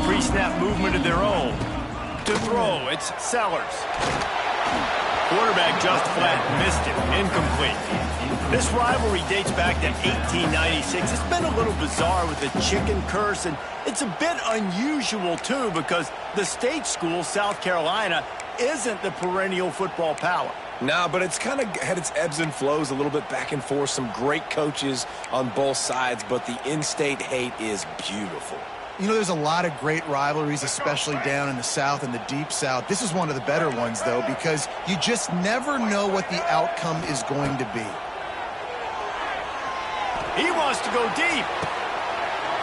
pre-snap movement of their own. To throw, it's Sellers. Quarterback just flat missed it. Incomplete. This rivalry dates back to 1896. It's been a little bizarre with the chicken curse, and it's a bit unusual, too, because the state school, South Carolina, isn't the perennial football power. No, but it's kind of had its ebbs and flows, a little bit back and forth, some great coaches on both sides, but the in-state hate is beautiful. You know, there's a lot of great rivalries, especially down in the South and the Deep South. This is one of the better ones, though, because you just never know what the outcome is going to be. He wants to go deep.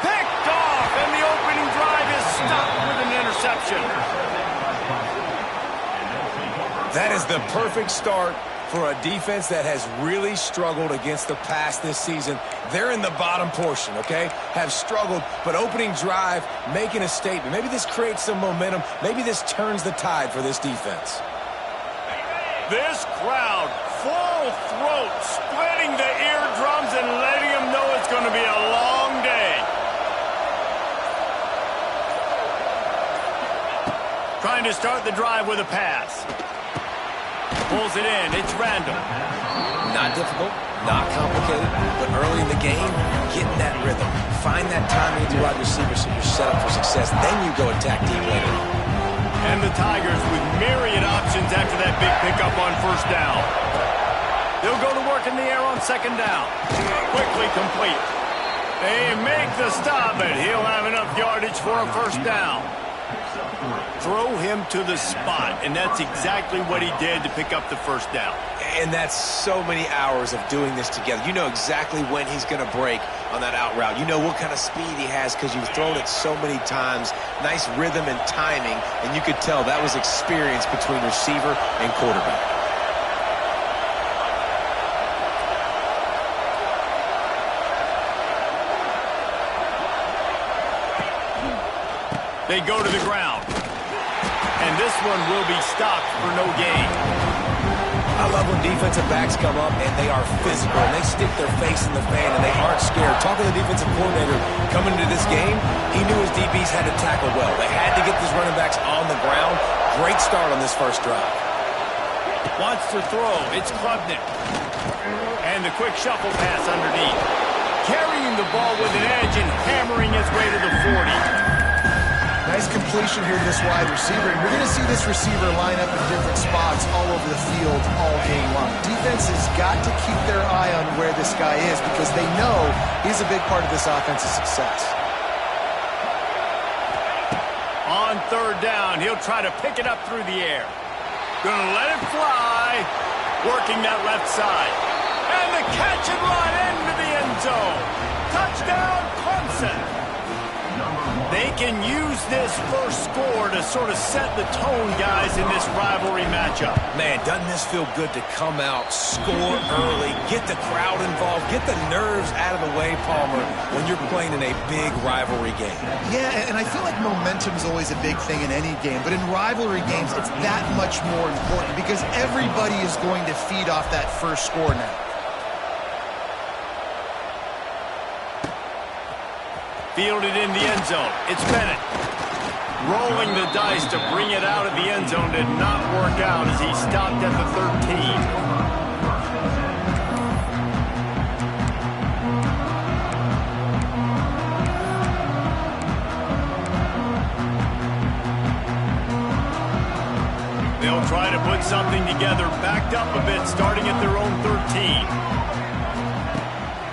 Picked off, and the opening drive is stopped with an interception. That is the perfect start for a defense that has really struggled against the pass this season. They're in the bottom portion, okay? Have struggled, but opening drive, making a statement. Maybe this creates some momentum. Maybe this turns the tide for this defense. This crowd, full throat, splitting the eardrums and letting them know it's going to be a long day. Trying to start the drive with a pass. Pulls it in. It's Randall. Not difficult, not complicated, but early in the game, getting that rhythm. Find that timing with your wide receiver so you're set up for success. Then you go attack deep later on. And the Tigers with myriad options after that big pickup on first down. They'll go to work in the air on second down. Quickly complete. They make the stop, but he'll have enough yardage for a first down. Throw him to the spot, and that's exactly what he did to pick up the first down. And that's so many hours of doing this together. You know exactly when he's going to break on that out route. You know what kind of speed he has because you've thrown it so many times. Nice rhythm and timing, and you could tell that was experience between receiver and quarterback. They go to the ground. And this one will be stopped for no gain. I love when defensive backs come up and they are physical and they stick their face in the fan and they aren't scared. Talking to the defensive coordinator coming into this game, he knew his DBs had to tackle well. They had to get these running backs on the ground. Great start on this first drive. Wants to throw. It's Klubnik. And the quick shuffle pass underneath. Carrying the ball with an edge and hammering his way to the 40. Nice completion here to this wide receiver. And we're going to see this receiver line up in different spots all over the field all game long. Defense has got to keep their eye on where this guy is because they know he's a big part of this offensive success. On third down, he'll try to pick it up through the air. Gonna let it fly. Working that left side. And the catch and run into the end zone. Touchdown, Clemson. They can use this first score to sort of set the tone, guys, in this rivalry matchup. Man, doesn't this feel good to come out, score early, get the crowd involved, get the nerves out of the way, Palmer, when you're playing in a big rivalry game? Yeah, and I feel like momentum is always a big thing in any game, but in rivalry games, it's that much more important because everybody is going to feed off that first score now. Fielded in the end zone. It's Bennett. Rolling the dice to bring it out of the end zone did not work out as he stopped at the 13. They'll try to put something together, backed up a bit, starting at their own 13.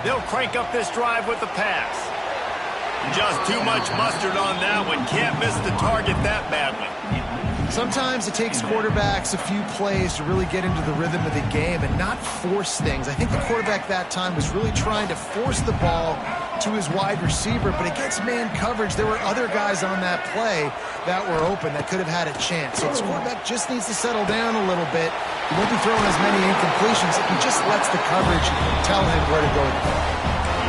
They'll crank up this drive with the pass. Just too much mustard on that one. Can't miss the target that badly. Sometimes it takes quarterbacks a few plays to really get into the rhythm of the game and not force things. I think the quarterback that time was really trying to force the ball to his wide receiver, but against man coverage, there were other guys on that play that were open that could have had a chance. So this quarterback just needs to settle down a little bit. He won't be throwing as many incompletions if he just lets the coverage tell him where to go.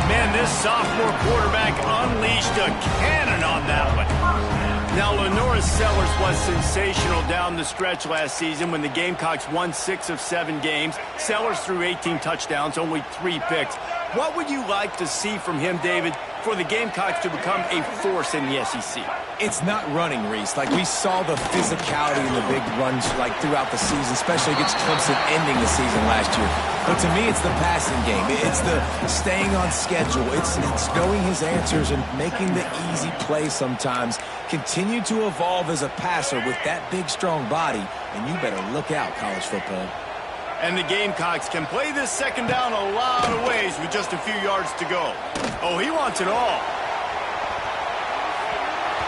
Man, this sophomore quarterback unleashed a cannon on that one. Now, Lenoris Sellers was sensational down the stretch last season when the Gamecocks won 6 of 7 games. Sellers threw 18 touchdowns, only 3 picks. What would you like to see from him, David, for the Gamecocks to become a force in the SEC? It's not running, Reese. Like, we saw the physicality in the big runs, like, throughout the season, especially against Clemson ending the season last year. But to me, it's the passing game. It's the staying on schedule. It's knowing his answers and making the easy play sometimes. Continue to evolve as a passer with that big, strong body, and you better look out, college football. And the Gamecocks can play this second down a lot of ways with just a few yards to go. Oh, he wants it all.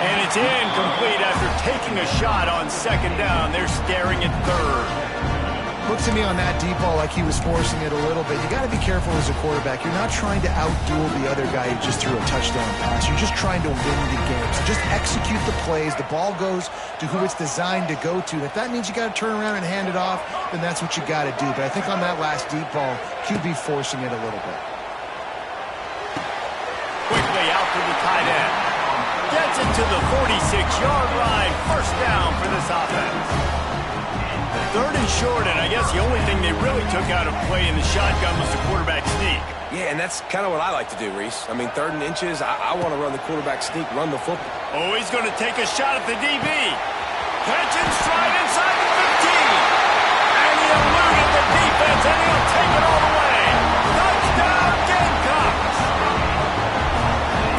And it's incomplete after taking a shot on second down. They're staring at third. Looked to me on that deep ball like he was forcing it a little bit. You got to be careful as a quarterback. You're not trying to outduel the other guy who just threw a touchdown pass. You're just trying to win the game. So just execute the plays. The ball goes to who it's designed to go to. And if that means you got to turn around and hand it off, then that's what you got to do. But I think on that last deep ball, QB forcing it a little bit. Quickly out to the tight end. Gets it to the 46-yard line. First down for this offense. Third and short, and I guess the only thing they really took out of play in the shotgun was the quarterback sneak. Yeah, and that's kind of what I like to do, Reese. I mean, 3rd and inches, I want to run the quarterback sneak, run the football. Oh, he's going to take a shot at the DB. Catch and stride inside the 15. And he eluded the defense, and he'll take it all the way. Touchdown, Gamecocks!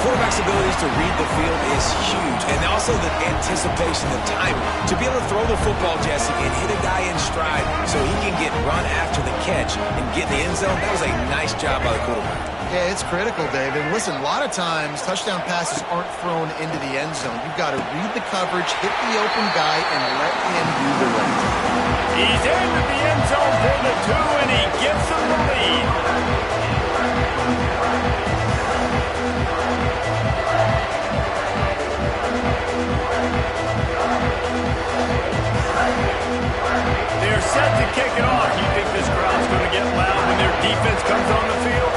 Quarterback's abilities to read the field is huge, and also the anticipation, the time to be able to throw the football, Jesse, and hit a guy in stride so he can get run after the catch and get in the end zone. That was a nice job by the quarterback. Yeah, it's critical, David. Listen, a lot of times touchdown passes aren't thrown into the end zone. You've got to read the coverage, hit the open guy, and let him do the rest. He's into the end zone for the 2, and he gives them the lead. They're set to kick it off. You think this crowd's going to get loud when their defense comes on the field?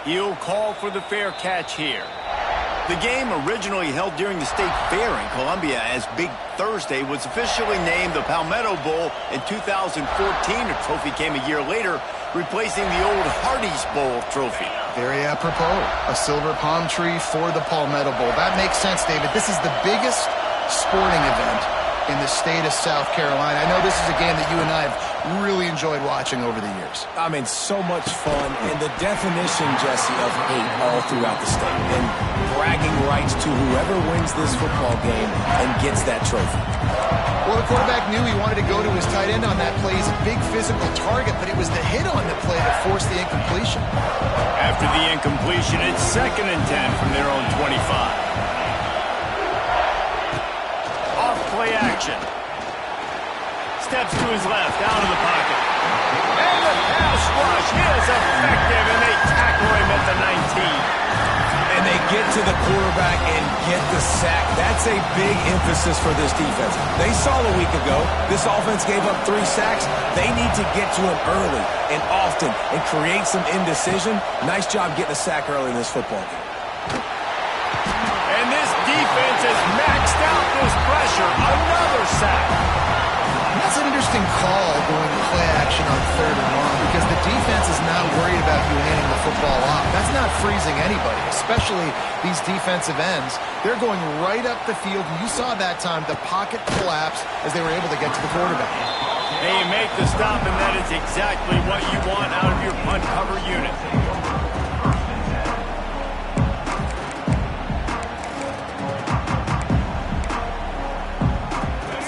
He'll call for the fair catch here. The game, originally held during the State Fair in Columbia as Big Thursday, was officially named the Palmetto Bowl in 2014. A trophy came a year later, replacing the old Hardee's Bowl trophy. Very apropos. A silver palm tree for the Palmetto Bowl. That makes sense, David. This is the biggest sporting event in the state of South Carolina. I know this is a game that you and I have really enjoyed watching over the years. I mean, so much fun, and the definition, Jesse, of hate all throughout the state, and bragging rights to whoever wins this football game and gets that trophy. Well, the quarterback knew he wanted to go to his tight end on that play. He's a big physical target, but it was the hit on the play that forced the incompletion. After the incompletion, it's 2nd and 10 from their own 25. Play action. Steps to his left, out of the pocket. And the pass rush is effective, and they tackle him at the 19. And they get to the quarterback and get the sack. That's a big emphasis for this defense. They saw a week ago, this offense gave up 3 sacks. They need to get to him early and often and create some indecision. Nice job getting a sack early in this football game. And this defense has maxed out this pressure. Another sack. That's an interesting call going to play action on 3rd and long because the defense is not worried about you handing the football off. That's not freezing anybody, especially these defensive ends. They're going right up the field, and you saw that time the pocket collapse as they were able to get to the quarterback. They make the stop, and that is exactly what you want out of your punt cover unit.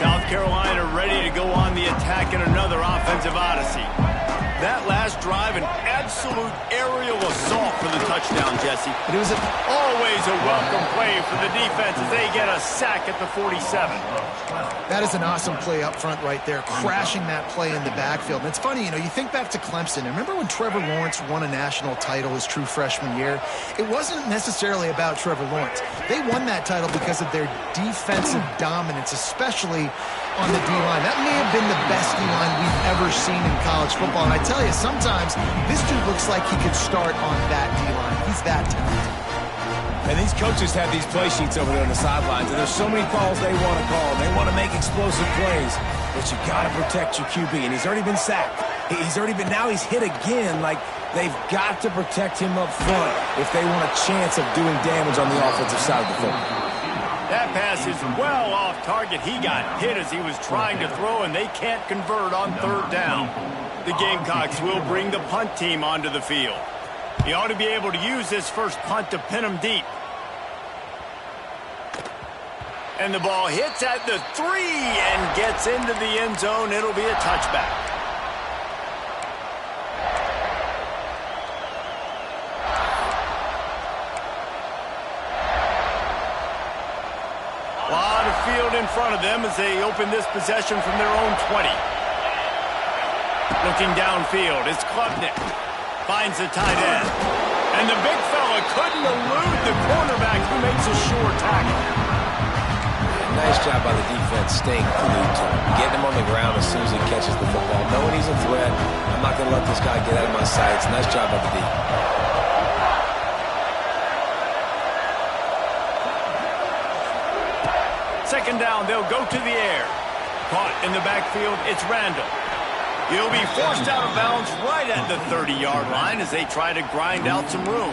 South Carolina ready to go on the attack in another offensive odyssey. That last drive, an absolute aerial assault for the touchdown, Jesse. But it was always a welcome play for the defense as they get a sack at the 47. That is an awesome play up front right there, crashing that play in the backfield. And it's funny, you think back to Clemson. Remember when Trevor Lawrence won a national title his true freshman year? It wasn't necessarily about Trevor Lawrence. They won that title because of their defensive dominance, especially on the D-line. That may have been the best D-line we've ever seen in college football. And I tell you, sometimes this dude looks like he could start on that D-line. He's that talented. And these coaches have these play sheets over there on the sidelines, and there's so many calls they want to call. They want to make explosive plays, but you got to protect your QB, and he's already been sacked. Now he's hit again. Like, they've got to protect him up front if they want a chance of doing damage on the offensive side of the football. That pass is well off target. He got hit as he was trying to throw, and they can't convert on third down. The Gamecocks will bring the punt team onto the field. He ought to be able to use this first punt to pin him deep. And the ball hits at the 3 and gets into the end zone. It'll be a touchback. A lot of field in front of them as they open this possession from their own 20. Looking downfield, it's Klubnik. Finds the tight end. And the big fella couldn't elude the cornerback who makes a sure tackle. Nice job by the defense staying glued to him. Getting him on the ground as soon as he catches the football. Knowing he's a threat, I'm not going to let this guy get out of my sights. Nice job by the defense. Second down, they'll go to the air. Caught in the backfield, it's Randall. He'll be forced out of bounds right at the 30-yard line as they try to grind out some room.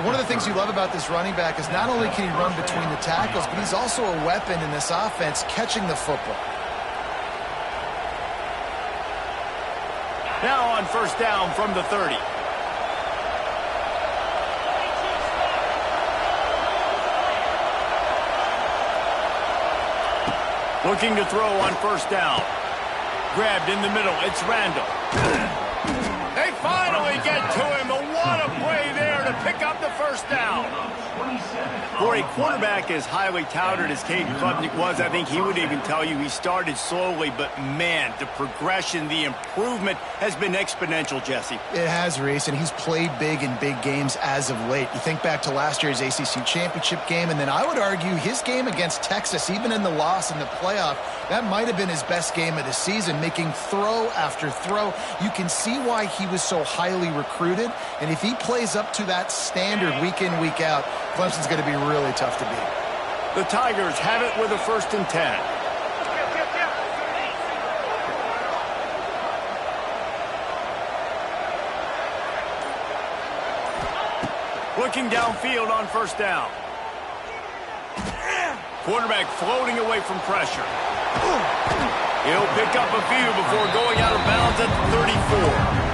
One of the things you love about this running back is not only can he run between the tackles, but he's also a weapon in this offense catching the football. Now on first down from the 30. Looking to throw on first down. Grabbed in the middle, it's Randall. They finally get to him, but what a play there to pick up the first down. For a quarterback as highly touted as Caden Klubnik was, I think he would even tell you he started slowly, but man, the progression, the improvement has been exponential, Jesse. It has, Reese, and he's played big in big games as of late. You think back to last year's ACC championship game, and then I would argue his game against Texas, even in the loss in the playoff, that might have been his best game of the season, making throw after throw. You can see why he was so highly recruited, and if he plays up to that standard week in, week out, Clemson's going to be really tough to beat. The Tigers have it with a 1st and 10. Looking downfield on first down. Quarterback floating away from pressure. He'll pick up a few before going out of bounds at the 34.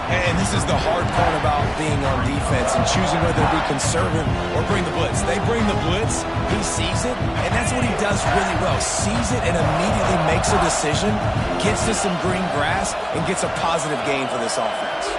And this is the hard part about being on defense and choosing whether to be conservative or bring the blitz. They bring the blitz, he sees it, and that's what he does really well. Sees it and immediately makes a decision, gets to some green grass, and gets a positive gain for this offense.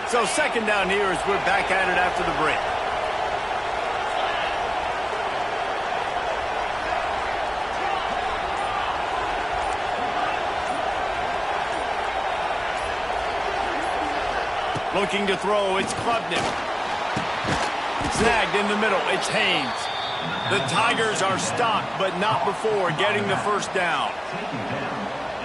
So second down here as we're back at it after the break. Looking to throw, it's Klubnik. Snagged in the middle, it's Haynes. The Tigers are stopped, but not before getting the first down.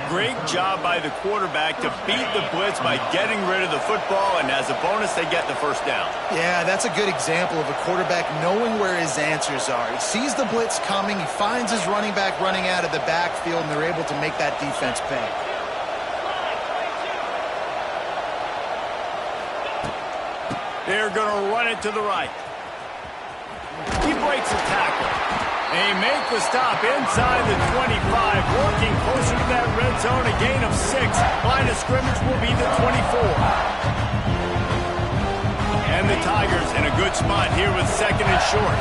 Great job by the quarterback to beat the blitz by getting rid of the football, and as a bonus, they get the first down. Yeah, that's a good example of a quarterback knowing where his answers are. He sees the blitz coming, he finds his running back running out of the backfield, and they're able to make that defense pay. They're going to run it to the right. He breaks a tackle. They make the stop inside the 25, working closer to that red zone, a gain of 6. Line of scrimmage will be the 24. And the Tigers in a good spot here with second and short.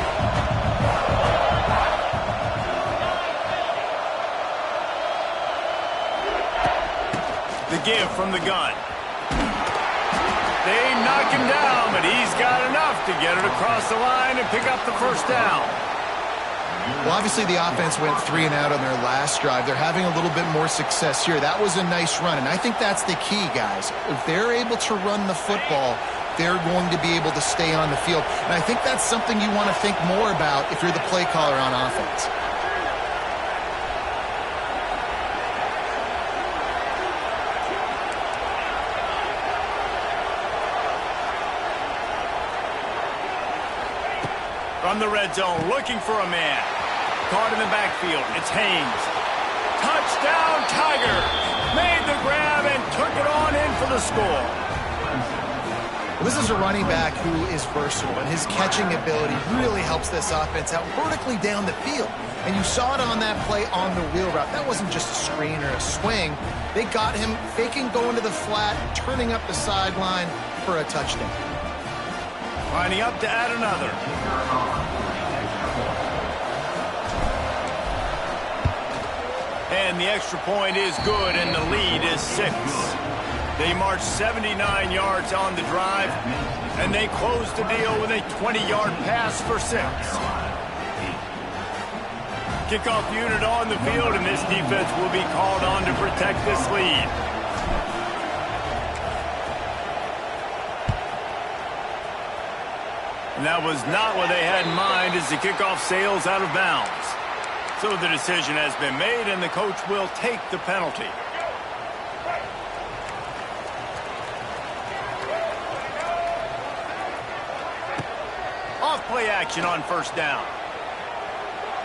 The give from the gun. They knock him down, but he's got enough to get it across the line and pick up the first down. Well, obviously the offense went 3 and out on their last drive. They're having a little bit more success here. That was a nice run, and I think that's the key, guys. If they're able to run the football, they're going to be able to stay on the field. And I think that's something you want to think more about if you're the play caller on offense. From the red zone, looking for a man. Caught in the backfield. It's Haynes. Touchdown, Tigers! Made the grab and took it on in for the score. Well, this is a running back who is versatile, and his catching ability really helps this offense out vertically down the field. And you saw it on that play on the wheel route. That wasn't just a screen or a swing. They got him faking going to the flat, turning up the sideline for a touchdown. Lining up to add another. And the extra point is good, and the lead is 6. They marched 79 yards on the drive, and they closed the deal with a 20-yard pass for 6. Kickoff unit on the field, and this defense will be called on to protect this lead. And that was not what they had in mind as the kickoff sails out of bounds. So the decision has been made, and the coach will take the penalty. Off play action on first down.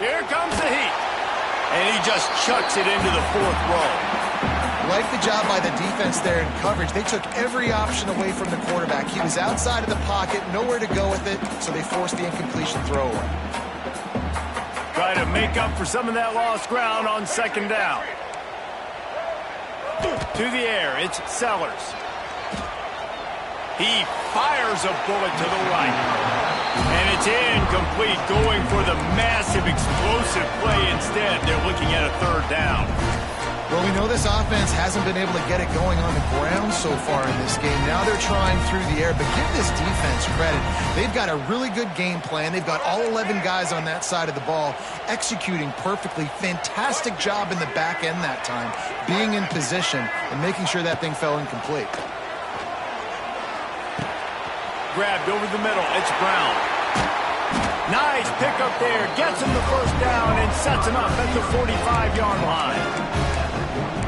Here comes the heat. And he just chucks it into the 4th row. Like the job by the defense there in coverage. They took every option away from the quarterback. He was outside of the pocket, nowhere to go with it, so they forced the incompletion throwaway. Try to make up for some of that lost ground on second down. To the air, it's Sellers. He fires a bullet to the right. And it's incomplete, going for the massive explosive play instead. They're looking at a 3rd down. Well, we know this offense hasn't been able to get it going on the ground so far in this game. Now they're trying through the air, but give this defense credit. They've got a really good game plan. They've got all 11 guys on that side of the ball executing perfectly. Fantastic job in the back end that time, being in position and making sure that thing fell incomplete. Grabbed over the middle. It's Brown. Nice pickup there. Gets him the first down and sets him up at the 45-yard line.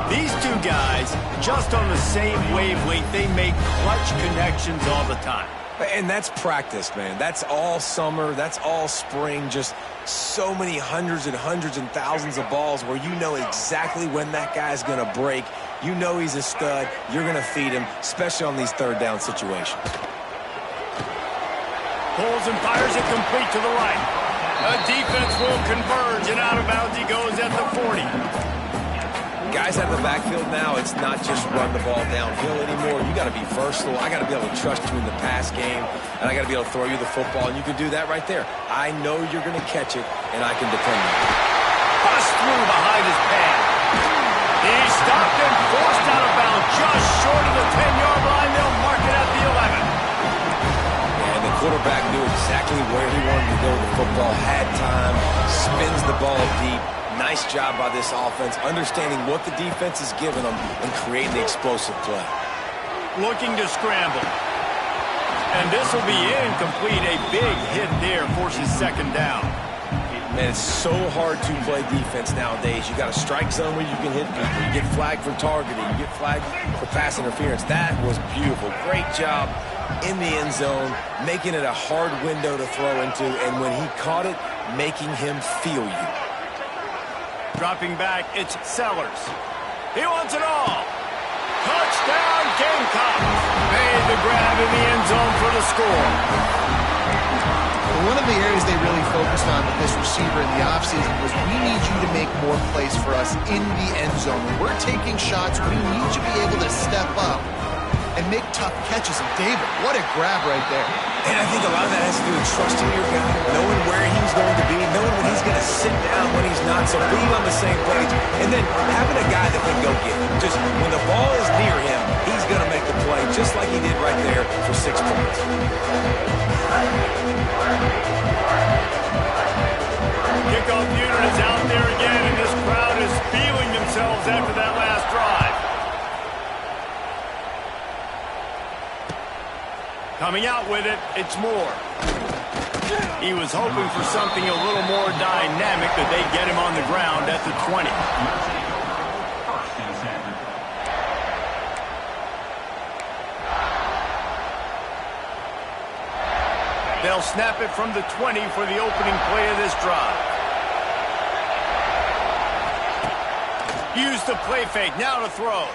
These two guys, just on the same wavelength, they make clutch connections all the time. And that's practice, man. That's all summer. That's all spring. Just so many hundreds and thousands of balls where you know exactly when that guy's going to break. You know he's a stud. You're going to feed him, especially on these 3rd down situations. Pulls and fires it complete to the right. The defense will converge, and out of bounds he goes at the 40. Guys out of the backfield now, it's not just run the ball downhill anymore. You got to be versatile. I got to be able to trust you in the pass game, and I got to be able to throw you the football, and you can do that right there. I know you're going to catch it, and I can depend on it. Bust through behind his pad. He's stopped and forced out of bounds just short of the 10-yard line. They'll mark it at the 11. And the quarterback knew exactly where he wanted to go with the football, had time, spins the ball deep. Nice job by this offense, understanding what the defense is giving them and creating the explosive play. Looking to scramble. And this will be incomplete. A big hit there forces 2nd down. Man, it's so hard to play defense nowadays. You got a strike zone where you can hit people. You get flagged for targeting. You get flagged for pass interference. That was beautiful. Great job in the end zone, making it a hard window to throw into. And when he caught it, making him feel you. Dropping back, it's Sellers. He wants it all. Touchdown, Gamecocks. Made the grab in the end zone for the score. One of the areas they really focused on with this receiver in the offseason was we need you to make more plays for us in the end zone. When we're taking shots, we need you to be able to step up and make tough catches. And David, what a grab right there. And I think a lot of that has to do with trusting your guy, knowing where he's going to be, knowing when he's going to sit down, when he's not, so being on the same page, and then having a guy that can go get it. Just when the ball is near him, he's going to make the play, just like he did right there for 6 points. Kickoff Coming out with it, it's Moore. He was hoping for something a little more dynamic, that they get him on the ground at the 20. They'll snap it from the 20 for the opening play of this drive. Use the play fake, now to throw.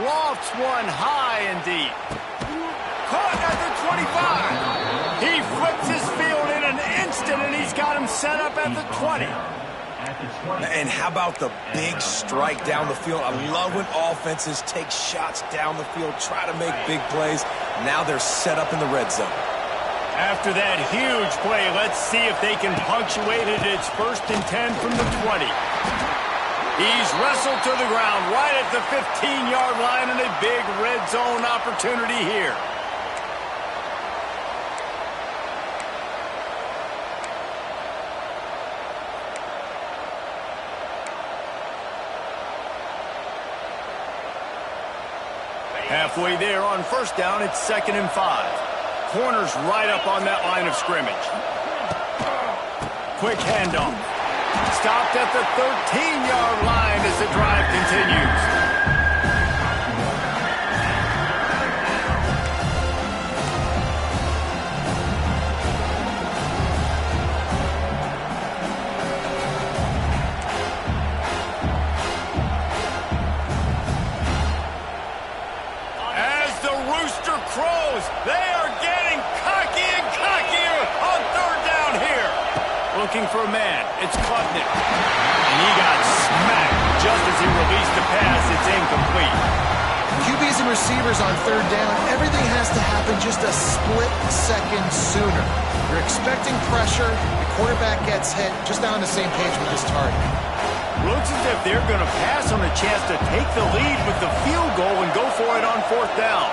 Lofts one high and deep. Caught at the 25. He flips his field in an instant, and he's got him set up at the 20. And how about the big strike down the field? I love when offenses take shots down the field, try to make big plays. Now they're set up in the red zone. After that huge play, let's see if they can punctuate it. It's 1st and 10 from the 20. He's wrestled to the ground right at the 15-yard line, and a big red zone opportunity here. Halfway there on 1st down, it's 2nd and 5. Corner's right up on that line of scrimmage. Quick handoff. Stopped at the 13-yard line as the drive continues. Rooster crows. They are getting cocky and cockier on 3rd down here. Looking for a man. It's Klubnik. And he got smacked just as he released the pass. It's incomplete. QBs and receivers on 3rd down, everything has to happen just a split second sooner. You're expecting pressure. The quarterback gets hit. Just not on the same page with his target. Looks as if they're going to pass on a chance to take the lead with the field goal and go for it on 4th down.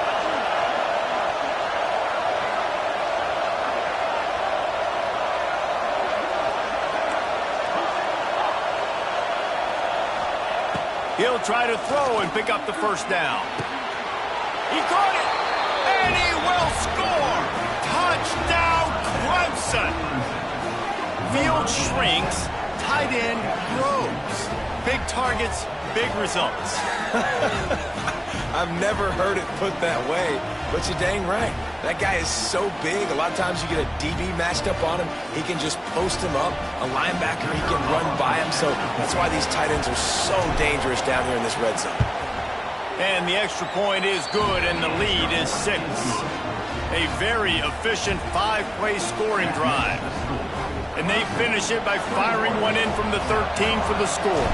He'll try to throw and pick up the 1st down. He caught it, and he will score. Touchdown, Clemson. Field shrinks, tight end grows. Big targets, big results. I've never heard it put that way, but you're dang right. That guy is so big. A lot of times you get a DB matched up on him. He can just post him up. A linebacker, he can run by him. So that's why these tight ends are so dangerous down here in this red zone. And the extra point is good, and the lead is 6. A very efficient 5-play scoring drive. And they finish it by firing one in from the 13 for the score.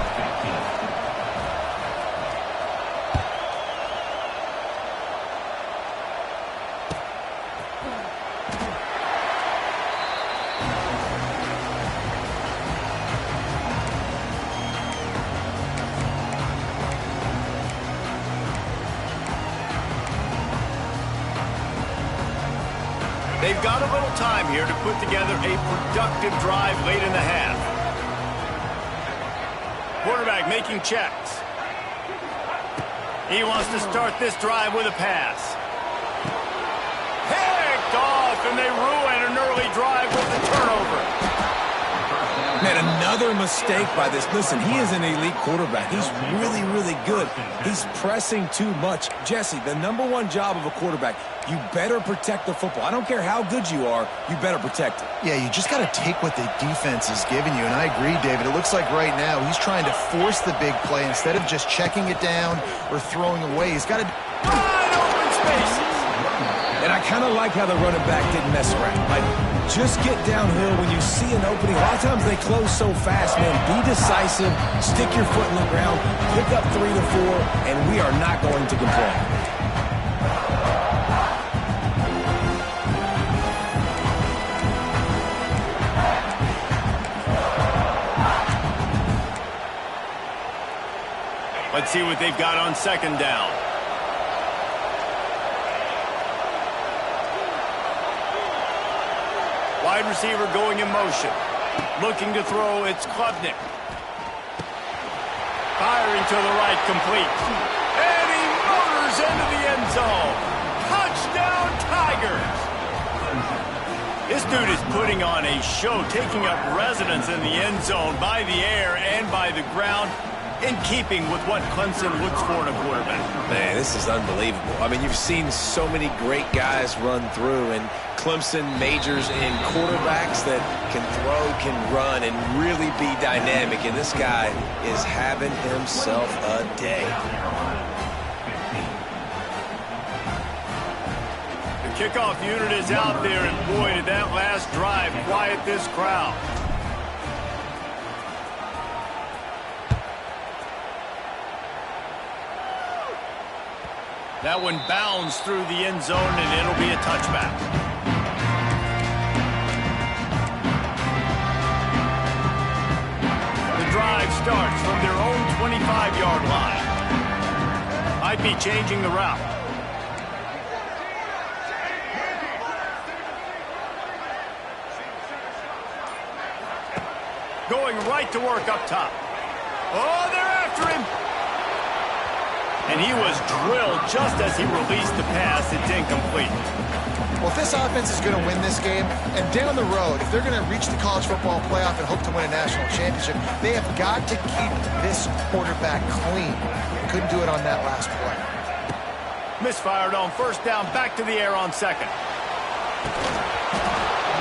They've got a little time here to put together a productive drive late in the half. Quarterback making checks. He wants to start this drive with a pass. Picked off, and they ruin an early drive with the turnover. Man, another mistake by this. Listen, he is an elite quarterback. He's really, really good. He's pressing too much. Jesse, the #1 job of a quarterback, you better protect the football. I don't care how good you are, you better protect it. Yeah, you just got to take what the defense is giving you, and I agree, David. It looks like right now he's trying to force the big play instead of just checking it down or throwing away. He's got to... Wide open spaces. And I kind of like how the running back didn't mess around. Like, just get downhill when you see an opening. A lot of times they close so fast, man. Be decisive, stick your foot in the ground, pick up 3 to 4, and we are not going to complain. Let's see what they've got on 2nd down. Wide receiver going in motion. Looking to throw, it's Klubnik. Firing to the right, complete. And he motors into the end zone. Touchdown, Tigers! This dude is putting on a show, taking up residence in the end zone by the air and by the ground, in keeping with what Clemson looks for in a quarterback. Man, this is unbelievable. I mean, you've seen so many great guys run through, and Clemson majors in quarterbacks that can throw, can run, and really be dynamic, and this guy is having himself a day. Kickoff unit is out there, and boy, did that last drive quiet this crowd. That one bounds through the end zone, and it'll be a touchback. The drive starts from their own 25-yard line. Might be changing the route. Going right to work up top. Oh, they're after him. And he was drilled just as he released the pass. It's incomplete. Well, if this offense is going to win this game, and down the road, if they're going to reach the college football playoff and hope to win a national championship, they have got to keep this quarterback clean. Couldn't do it on that last play. Misfired on first down, back to the air on second.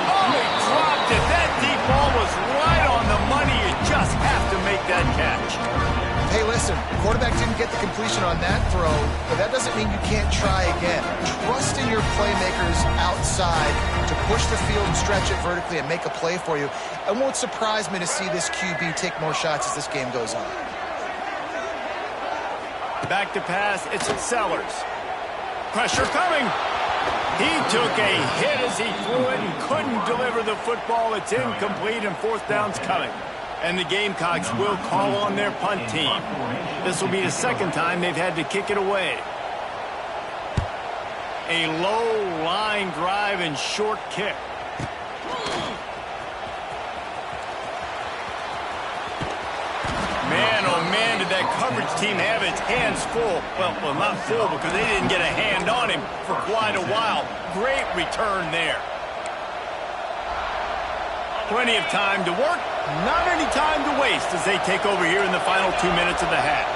Oh, he dropped it. That deep ball was right on the money. You just have to make that catch. Hey, listen, quarterback didn't get the completion on that throw, but that doesn't mean you can't try again. Trust in your playmakers outside to push the field and stretch it vertically and make a play for you. It won't surprise me to see this QB take more shots as this game goes on. Back to pass, it's Sellers. Pressure coming. He took a hit as he threw it and couldn't deliver the football. It's incomplete, and fourth down's coming. And the Gamecocks will call on their punt team. This will be the second time they've had to kick it away. A low line drive and short kick. Man, oh man, did that coverage team have its hands full. Well, not full because they didn't get a hand on him for quite a while. Great return there. Plenty of time to work, not any time to waste as they take over here in the final 2 minutes of the half.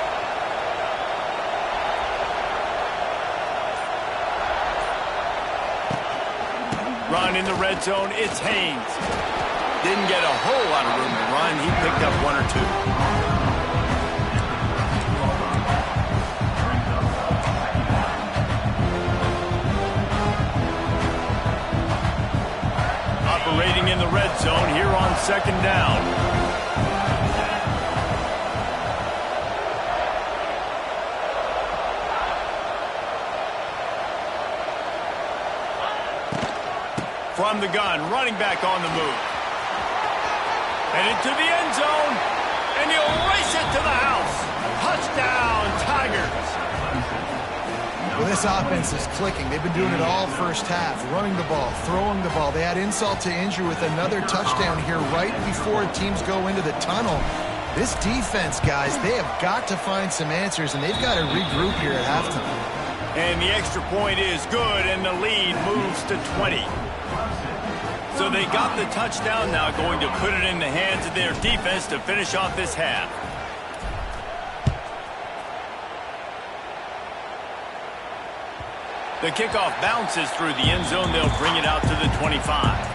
Run in the red zone, it's Haynes. Didn't get a whole lot of room to run. He picked up one or two. Operating in the red zone here on second down. From the gun, running back on the move. Headed to the end zone, and he'll race it to the house. Touchdown, Tigers. Well, this offense is clicking. They've been doing it all first half, running the ball, throwing the ball. They had insult to injury with another touchdown here right before teams go into the tunnel. This defense, guys, they have got to find some answers, and they've got to regroup here at halftime. And the extra point is good, and the lead moves to 20. So they got the touchdown now, going to put it in the hands of their defense to finish off this half. The kickoff bounces through the end zone. They'll bring it out to the 25.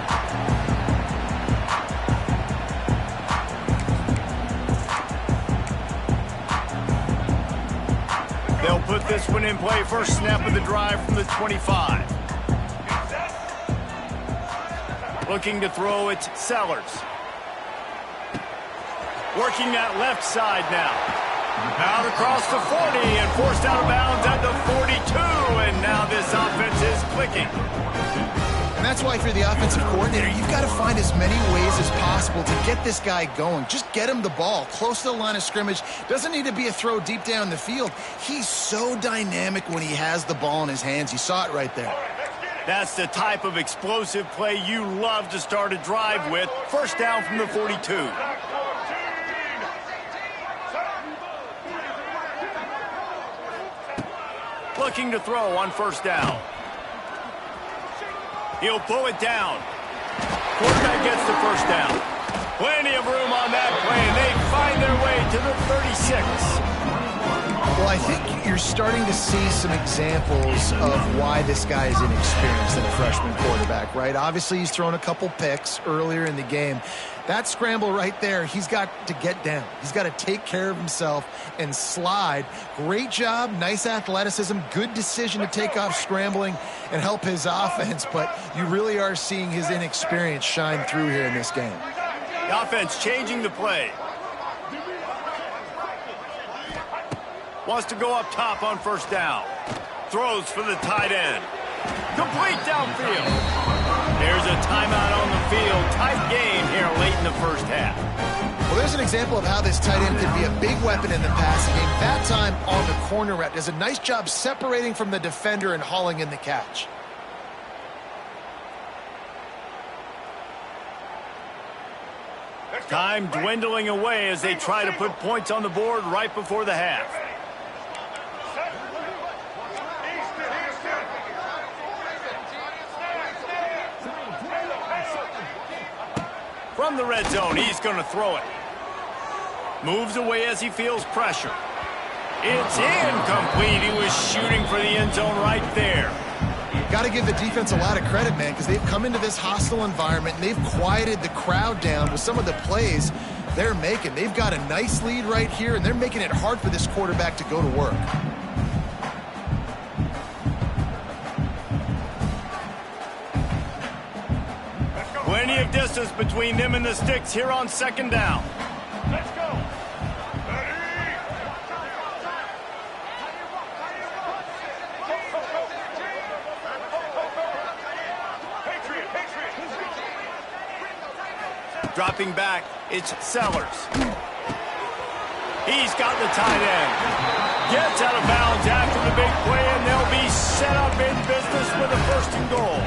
They'll put this one in play. First snap of the drive from the 25. Looking to throw, it's Sellers. Working that left side now. Out across the 40 and forced out of bounds at the 42. And now this offense is clicking. And that's why if you're the offensive coordinator, you've got to find as many ways as possible to get this guy going. Just get him the ball close to the line of scrimmage. Doesn't need to be a throw deep down the field. He's so dynamic when he has the ball in his hands. You saw it right there. That's the type of explosive play you love to start a drive with. First down from the 42. Looking to throw on first down. He'll pull it down. Quarterback gets the first down. Plenty of room on that play, and they find their way to the 36. Well, I think you're starting to see some examples of why this guy is inexperienced in a freshman quarterback, right? Obviously, he's thrown a couple picks earlier in the game. That scramble right there, he's got to get down. He's got to take care of himself and slide. Great job, nice athleticism, good decision to take off scrambling and help his offense, but you really are seeing his inexperience shine through here in this game. The offense changing the play. Wants to go up top on first down. Throws for the tight end. Complete downfield. There's a timeout on the field. Tight game here late in the first half. Well, there's an example of how this tight end could be a big weapon in the passing game. That time on the corner route. Does a nice job separating from the defender and hauling in the catch. Time dwindling away as they try to put points on the board right before the half. From the red zone, he's going to throw it. Moves away as he feels pressure. It's incomplete. He was shooting for the end zone right there. Got to give the defense a lot of credit, man, because they've come into this hostile environment and they've quieted the crowd down with some of the plays they're making. They've got a nice lead right here, and they're making it hard for this quarterback to go to work. Plenty of distance between them and the sticks here on second down. Let's go. Dropping back, it's Sellers. He's got the tight end. Gets out of bounds after the big play, and they'll be set up in business with a first and goal.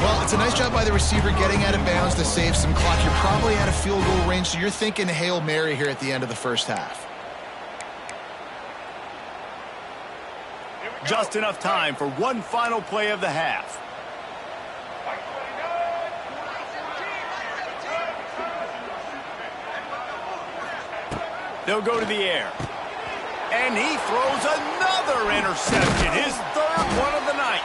Well, it's a nice job by the receiver getting out of bounds to save some clock. You're probably out of field goal range, so you're thinking Hail Mary here at the end of the first half. Just enough time for one final play of the half. They'll go to the air. And he throws another interception, his third one of the night.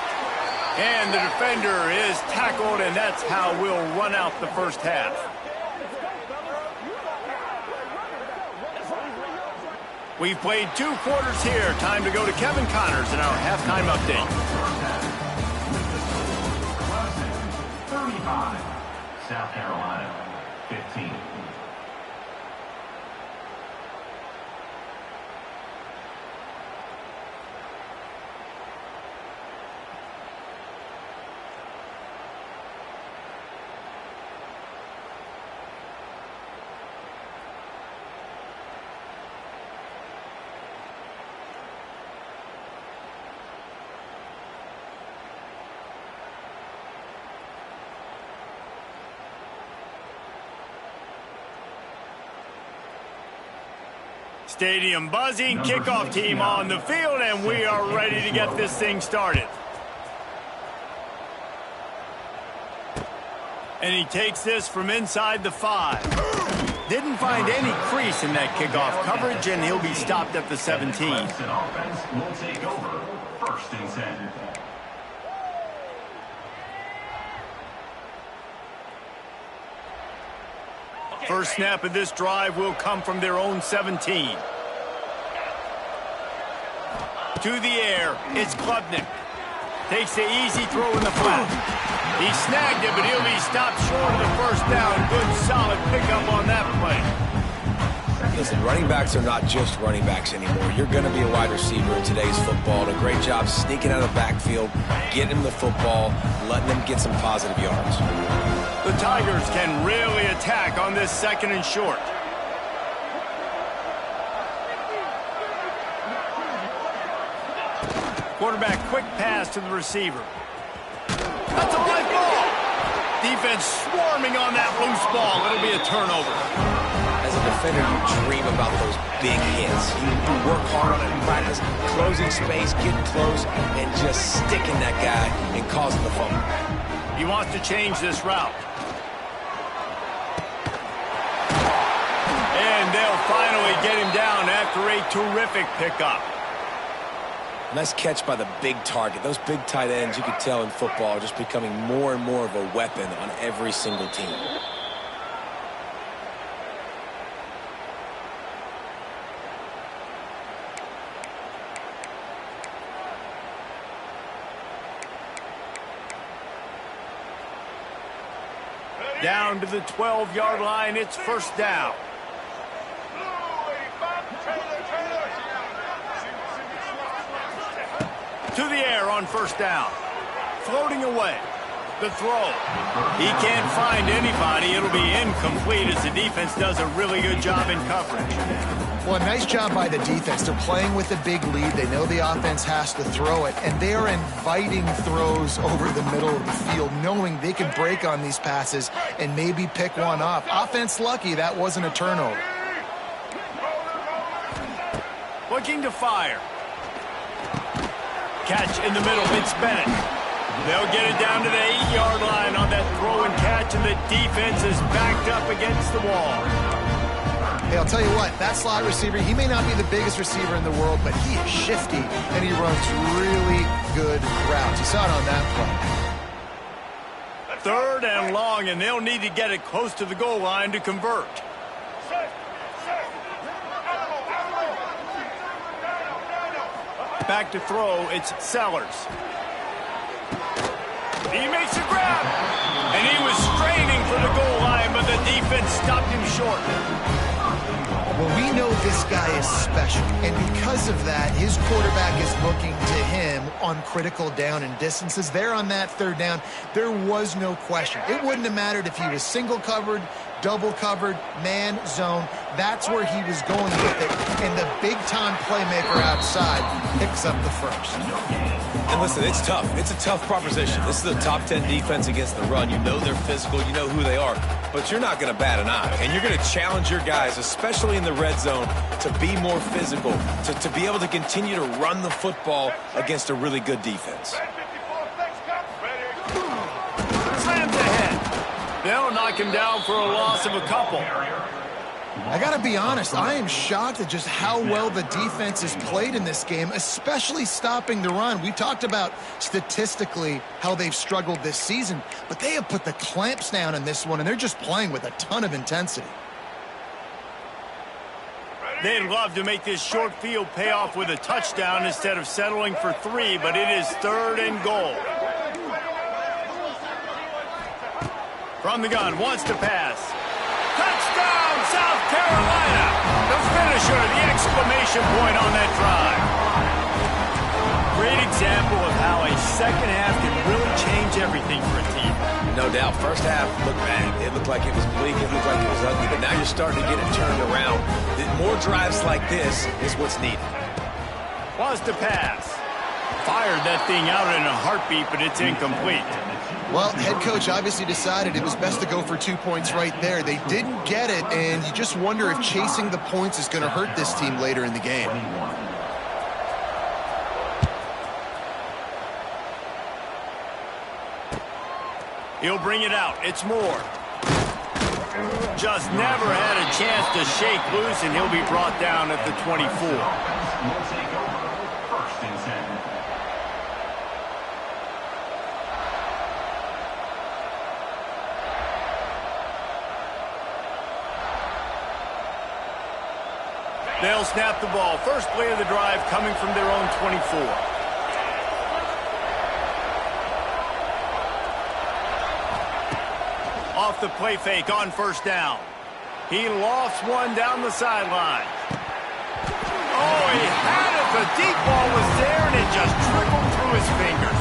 And the defender is tackled, and that's how we'll run out the first half. We've played 2 quarters here. Time to go to Kevin Connors in our halftime update. 35, South Carolina, 15. Stadium buzzing, kickoff team on the field, and we are ready to get this thing started. And he takes this from inside the 5. Didn't find any crease in that kickoff coverage, and he'll be stopped at the 17. Offense will take over, 1st and 10. First snap of this drive will come from their own 17. To the air, it's Klubnik. Takes the easy throw in the flat. He snagged it, but he'll be stopped short of the first down. Good, solid pickup on that play. Listen, running backs are not just running backs anymore. You're going to be a wide receiver in today's football. And a great job sneaking out of the backfield, getting him the football, letting them get some positive yards. The Tigers can really attack on this 2nd and short. Quarterback quick pass to the receiver. That's a live ball. Defense swarming on that loose ball. It'll be a turnover. As a defender, you dream about those big hits. You work hard on it in practice, closing space, getting close, and just sticking that guy and causing the fumble. He wants to change this route. finally get him down after a terrific pickup. Nice catch by the big target. Those big tight ends, you could tell in football, are just becoming more and more of a weapon on every single team. Down to the 12-yard line, it's first down. To the air on first down. Floating away. The throw. He can't find anybody. It'll be incomplete as the defense does a really good job in coverage. Well, nice job by the defense. They're playing with a big lead. They know the offense has to throw it, and they are inviting throws over the middle of the field, knowing they can break on these passes and maybe pick one off. Offense lucky that wasn't a turnover. Looking to fire. Catch in the middle. It's Bennett. They'll get it down to the 8-yard line on that throw and catch, and the defense is backed up against the wall. Hey, I'll tell you what, that slot receiver, he may not be the biggest receiver in the world, but he is shifty, and he runs really good routes. You saw it on that play. Third and long, and they'll need to get it close to the goal line to convert. Back to throw, it's Sellers. He makes a grab, and he was straining for the goal line, but the defense stopped him short. Well, we know this guy is special, and because of that, his quarterback is looking to him on critical down and distances. There on that third down, there was no question. It wouldn't have mattered if he was single covered, double covered, man, zone. That's where he was going with it, and the big-time playmaker outside picks up the first. And listen, it's tough. It's a tough proposition. This is a top 10 defense against the run. You know they're physical. You know who they are. But you're not going to bat an eye. And you're going to challenge your guys, especially in the red zone, to be more physical, to be able to continue to run the football against a really good defense. Slams ahead. They'll knock him down for a loss of a couple. I got to be honest, I am shocked at just how well the defense has played in this game, especially stopping the run. We talked about statistically how they've struggled this season, but they have put the clamps down in this one, and they're just playing with a ton of intensity. They'd love to make this short field pay off with a touchdown instead of settling for 3, but it is third and goal. From the gun, wants to pass. Touchdown, South Carolina! The finisher, the exclamation point on that drive. Great example of how a second half can really change everything for a team. No doubt. First half looked bad. It looked like it was bleak. It looked like it was ugly. But now you're starting to get it turned around. More drives like this is what's needed. Wants to pass. Fired that thing out in a heartbeat, but it's incomplete. Well, head coach obviously decided it was best to go for 2 points right there. They didn't get it, and you just wonder if chasing the points is going to hurt this team later in the game. He'll bring it out. It's Moore. Just never had a chance to shake loose, and he'll be brought down at the 24. We'll take over first and 10. They'll snap the ball. First play of the drive coming from their own 24. Off the play fake on first down. He lofts one down the sideline. Oh, he had it. The deep ball was there, and it just trickled through his fingers.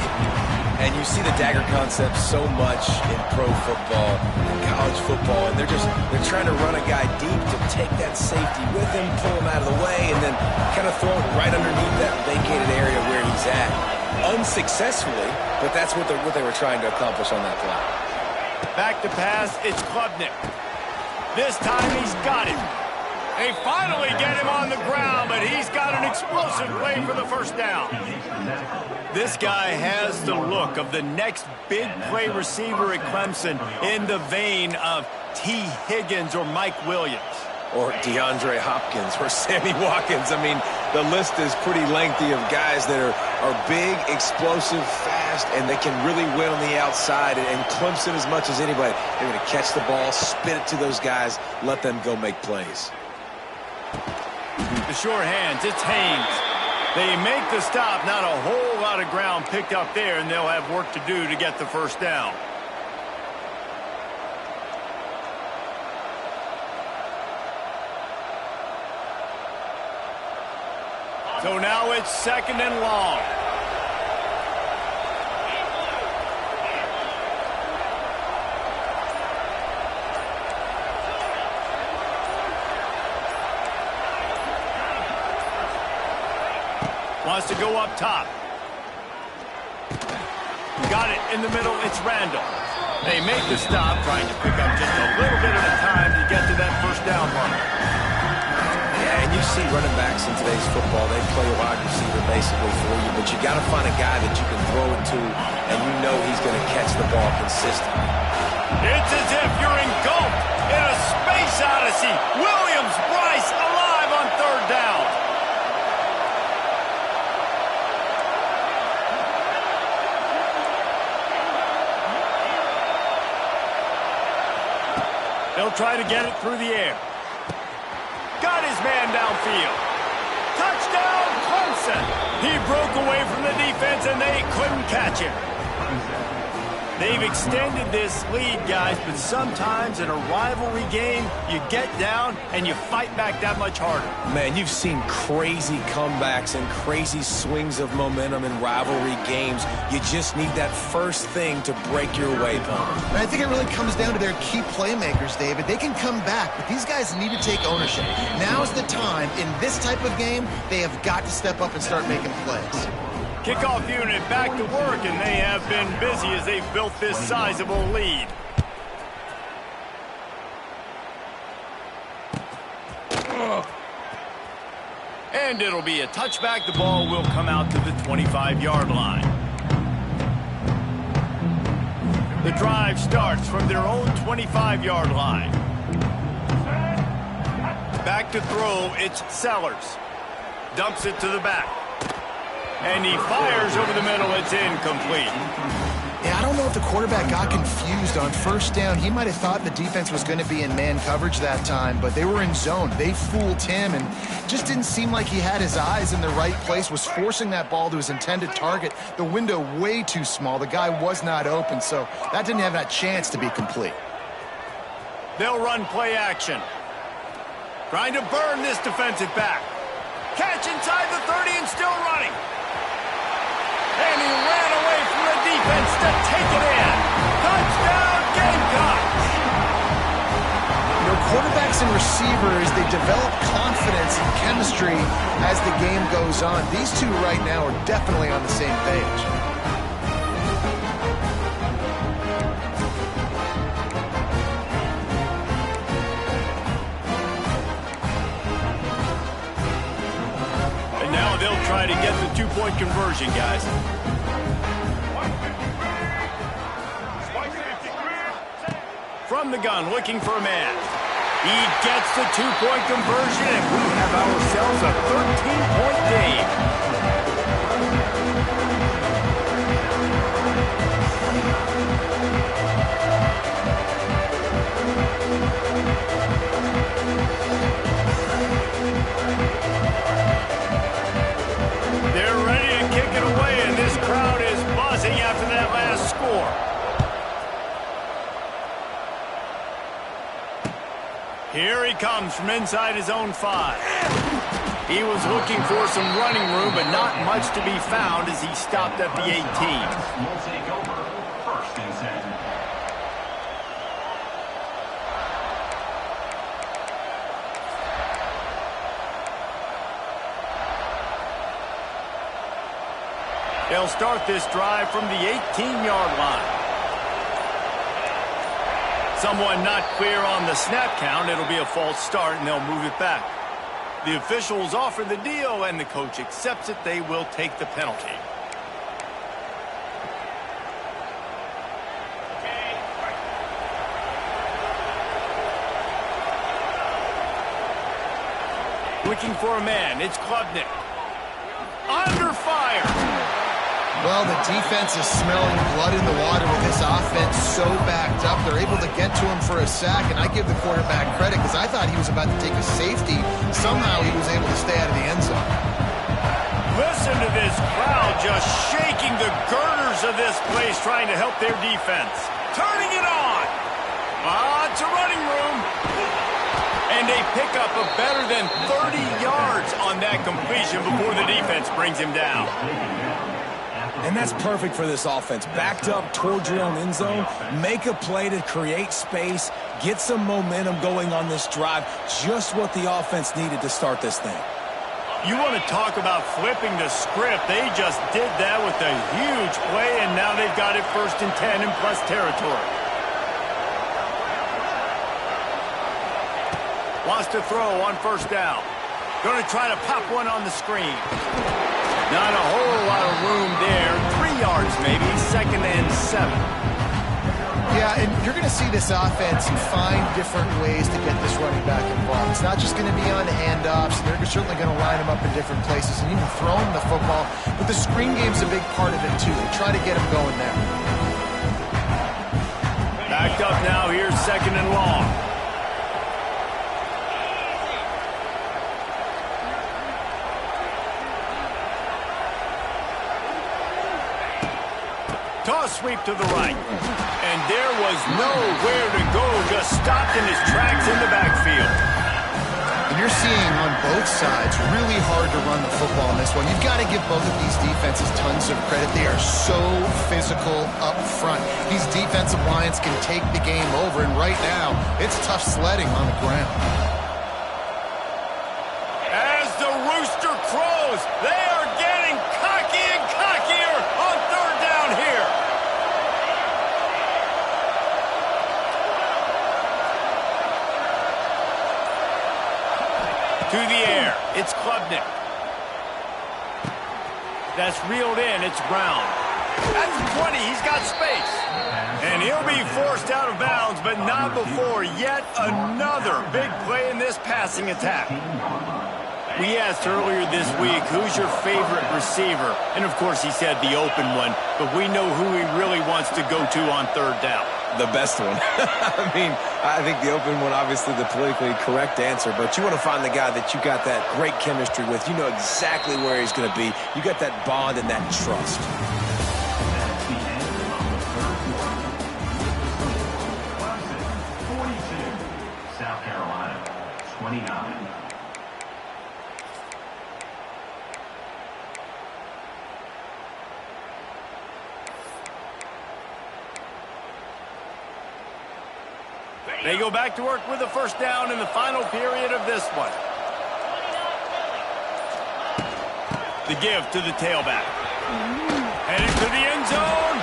And you see the dagger concept so much in pro football, in college football, and they're trying to run a guy deep to take that safety with him, pull him out of the way, and then kind of throw it right underneath that vacated area where he's at. Unsuccessfully, but that's what they were trying to accomplish on that play. Back to pass, it's Klubnik. This time he's got him. They finally get him on the ground, but he's got an explosive play for the first down. This guy has the look of the next big play receiver at Clemson, in the vein of T. Higgins or Mike Williams. or DeAndre Hopkins or Sammy Watkins. I mean, the list is pretty lengthy of guys that are big, explosive, fast, and they can really win on the outside and Clemson as much as anybody. They're going to catch the ball, spin it to those guys, let them go make plays. The sure hands, it's Haynes. They make the stop, not a whole lot of ground picked up there, and they'll have work to do to get the first down. So now it's 2nd and long. Wants to go up top. Got it in the middle. It's Randall. They make the stop, trying to pick up just a little bit at a time to get to that first down mark. Yeah, and you see running backs in today's football, they play a wide receiver basically for you, but you got to find a guy that you can throw it to, and you know he's going to catch the ball consistently. It's as if you're engulfed in a space odyssey. Williams, Bryce, alive on 3rd down. They'll try to get it through the air. Got his man downfield. Touchdown, Clemson. He broke away from the defense, and they couldn't catch him. They've extended this lead, guys, but sometimes in a rivalry game, you get down and you fight back that much harder. Man, you've seen crazy comebacks and crazy swings of momentum in rivalry games. You just need that first thing to break your way, Palmer. I think it really comes down to their key playmakers, David. They can come back, but these guys need to take ownership. Now's the time. In this type of game, they have got to step up and start making plays. Kickoff unit back to work, and they have been busy as they've built this sizable lead. And it'll be a touchback. The ball will come out to the 25-yard line. The drive starts from their own 25-yard line. Back to throw, it's Sellers. Dumps it to the back. And he fires over the middle. It's incomplete. Yeah, I don't know if the quarterback got confused on 1st down. He might have thought the defense was going to be in man coverage that time, but they were in zone. They fooled him and just didn't seem like he had his eyes in the right place, was forcing that ball to his intended target. The window way too small. The guy was not open, so that didn't have that chance to be complete. They'll run play action. Trying to burn this defensive back. Catch inside the 30 and still running. And he ran away from the defense to take it in. Touchdown, Gamecocks! You know, quarterbacks and receivers, they develop confidence and chemistry as the game goes on. These two right now are definitely on the same page. And now they'll try to get the two-point conversion, guys. From the gun, looking for a man. He gets the two-point conversion, and we have ourselves a 13-point game. They're ready to kick it away, and this crowd is buzzing after that last score. Here he comes from inside his own 5. He was looking for some running room, but not much to be found as he stopped at the 18. Will take over 1st and 10. They'll start this drive from the 18-yard line. Someone not clear on the snap count. It'll be a false start, and they'll move it back. The officials offer the deal, and the coach accepts it. They will take the penalty. Looking for a man. It's Klubnik. Under fire. Well, the defense is smelling blood in the water with this offense so backed up. They're able to get to him for a sack, and I give the quarterback credit because I thought he was about to take a safety. Somehow he was able to stay out of the end zone. Listen to this crowd just shaking the girders of this place trying to help their defense. Turning it on. It's a running room. And they pick up a better than 30 yards on that completion before the defense brings him down. And that's perfect for this offense. Backed up towards your own end zone, make a play to create space, get some momentum going on this drive. Just what the offense needed to start this thing. You want to talk about flipping the script. They just did that with a huge play, and now they've got it 1st and 10 in plus territory. Wants to throw on 1st down. Going to try to pop one on the screen. Not a whole lot of room there. 3 yards maybe, 2nd and 7. Yeah, and you're going to see this offense find different ways to get this running back involved. It's not just going to be on handoffs. They're certainly going to line him up in different places and even throw him the football. But the screen game's a big part of it, too. They try to get him going there. Backed up now. Here's 2nd and long. Toss sweep to the right. And there was nowhere to go, just stopped in his tracks in the backfield. And you're seeing on both sides really hard to run the football in this one. You've got to give both of these defenses tons of credit. They are so physical up front. These defensive lines can take the game over, and right now, it's tough sledding on the ground. As the rooster crows, they are getting cocky and cockier on 3rd down here. To the air, it's Klubnik. That's reeled in, it's Brown. That's 20, he's got space. And he'll be forced out of bounds, but not before yet another big play in this passing attack. We asked earlier this week, who's your favorite receiver? And of course he said the open one, but we know who he really wants to go to on 3rd down. The best one. I mean, I think the open one, obviously the politically correct answer, but you want to find the guy that you got that great chemistry with. You know exactly where he's going to be. You got that bond and that trust. That's the end of the 3rd quarter. 42, South Carolina, 29. They go back to work with the 1st down in the final period of this one. The give to the tailback. Headed to the end zone.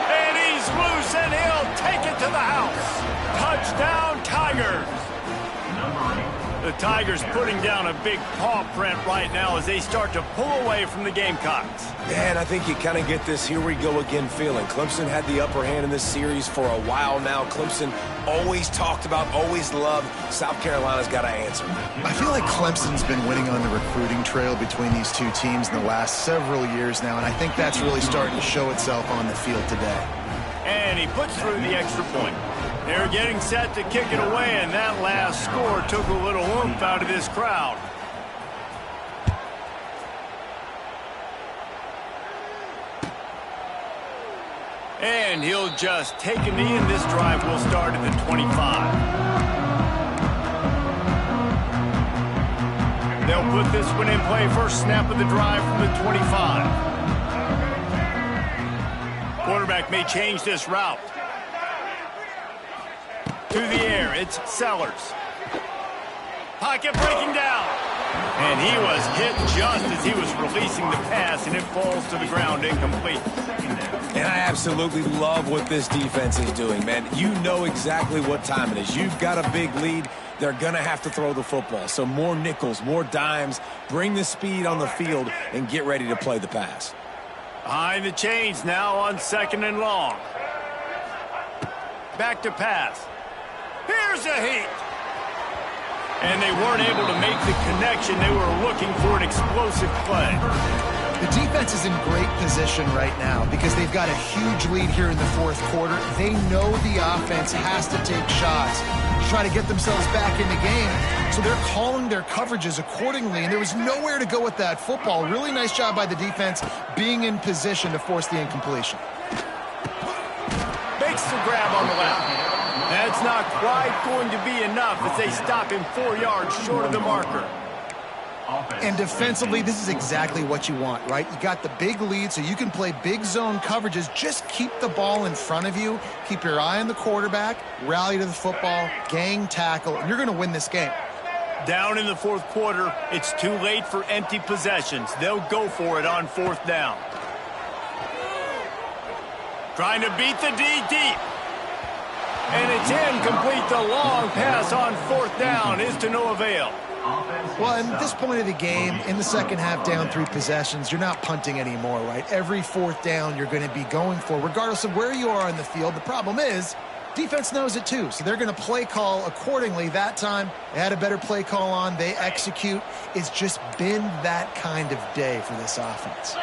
And he's loose, and he'll take it to the house. Touchdown, Tigers. The Tigers putting down a big paw print right now as they start to pull away from the Gamecocks. Yeah, and I think you kind of get this here we go again feeling. Clemson had the upper hand in this series for a while now. Clemson always talked about, always loved. South Carolina's got to answer. I feel like Clemson's been winning on the recruiting trail between these two teams in the last several years now, and I think that's really starting to show itself on the field today. And he puts through the extra point. They're getting set to kick it away, and that last score took a little oomph out of this crowd. And he'll just take a knee, and this drive will start at the 25. They'll put this one in play. First snap of the drive from the 25. Quarterback may change this route. To the air, it's Sellers. Pocket breaking down. And he was hit just as he was releasing the pass, and it falls to the ground incomplete. And I absolutely love what this defense is doing, man. You know exactly what time it is. You've got a big lead. They're going to have to throw the football. So more nickels, more dimes. Bring the speed on the field and get ready to play the pass. Behind the chains now on 2nd and long. Back to pass. Here's a heat. And they weren't able to make the connection. They were looking for an explosive play. The defense is in great position right now because they've got a huge lead here in the fourth quarter. They know the offense has to take shots to try to get themselves back in the game. So they're calling their coverages accordingly, and there was nowhere to go with that football. Really nice job by the defense being in position to force the incompletion. Makes the grab on the left. That's not quite going to be enough as they stop him 4 yards short of the marker. And defensively, this is exactly what you want, right? You got the big lead, so you can play big zone coverages. Just keep the ball in front of you. Keep your eye on the quarterback. Rally to the football. Gang tackle. And you're going to win this game. Down in the fourth quarter, it's too late for empty possessions. They'll go for it on fourth down. Trying to beat the D deep. And it's incomplete. The long pass on fourth down is to no avail. Well, at this point of the game, in the second half, down 3 possessions, you're not punting anymore, right? Every fourth down you're going to be going for, regardless of where you are on the field. The problem is, defense knows it too, so they're going to play call accordingly. That time, they had a better play call on. They execute. It's just been that kind of day for this offense.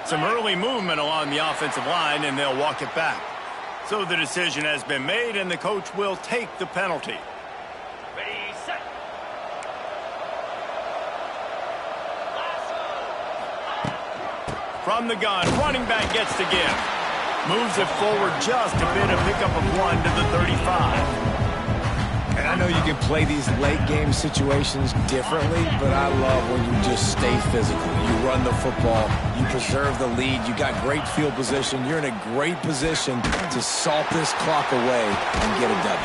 Some early movement along the offensive line, and they'll walk it back. So the decision has been made, and the coach will take the penalty. From the gun, running back gets to give. Moves it forward just a bit, a pickup of 1 to the 35. And I know you can play these late game situations differently, but I love when you just stay physical. You run the football, you preserve the lead, you got great field position. You're in a great position to salt this clock away and get a W.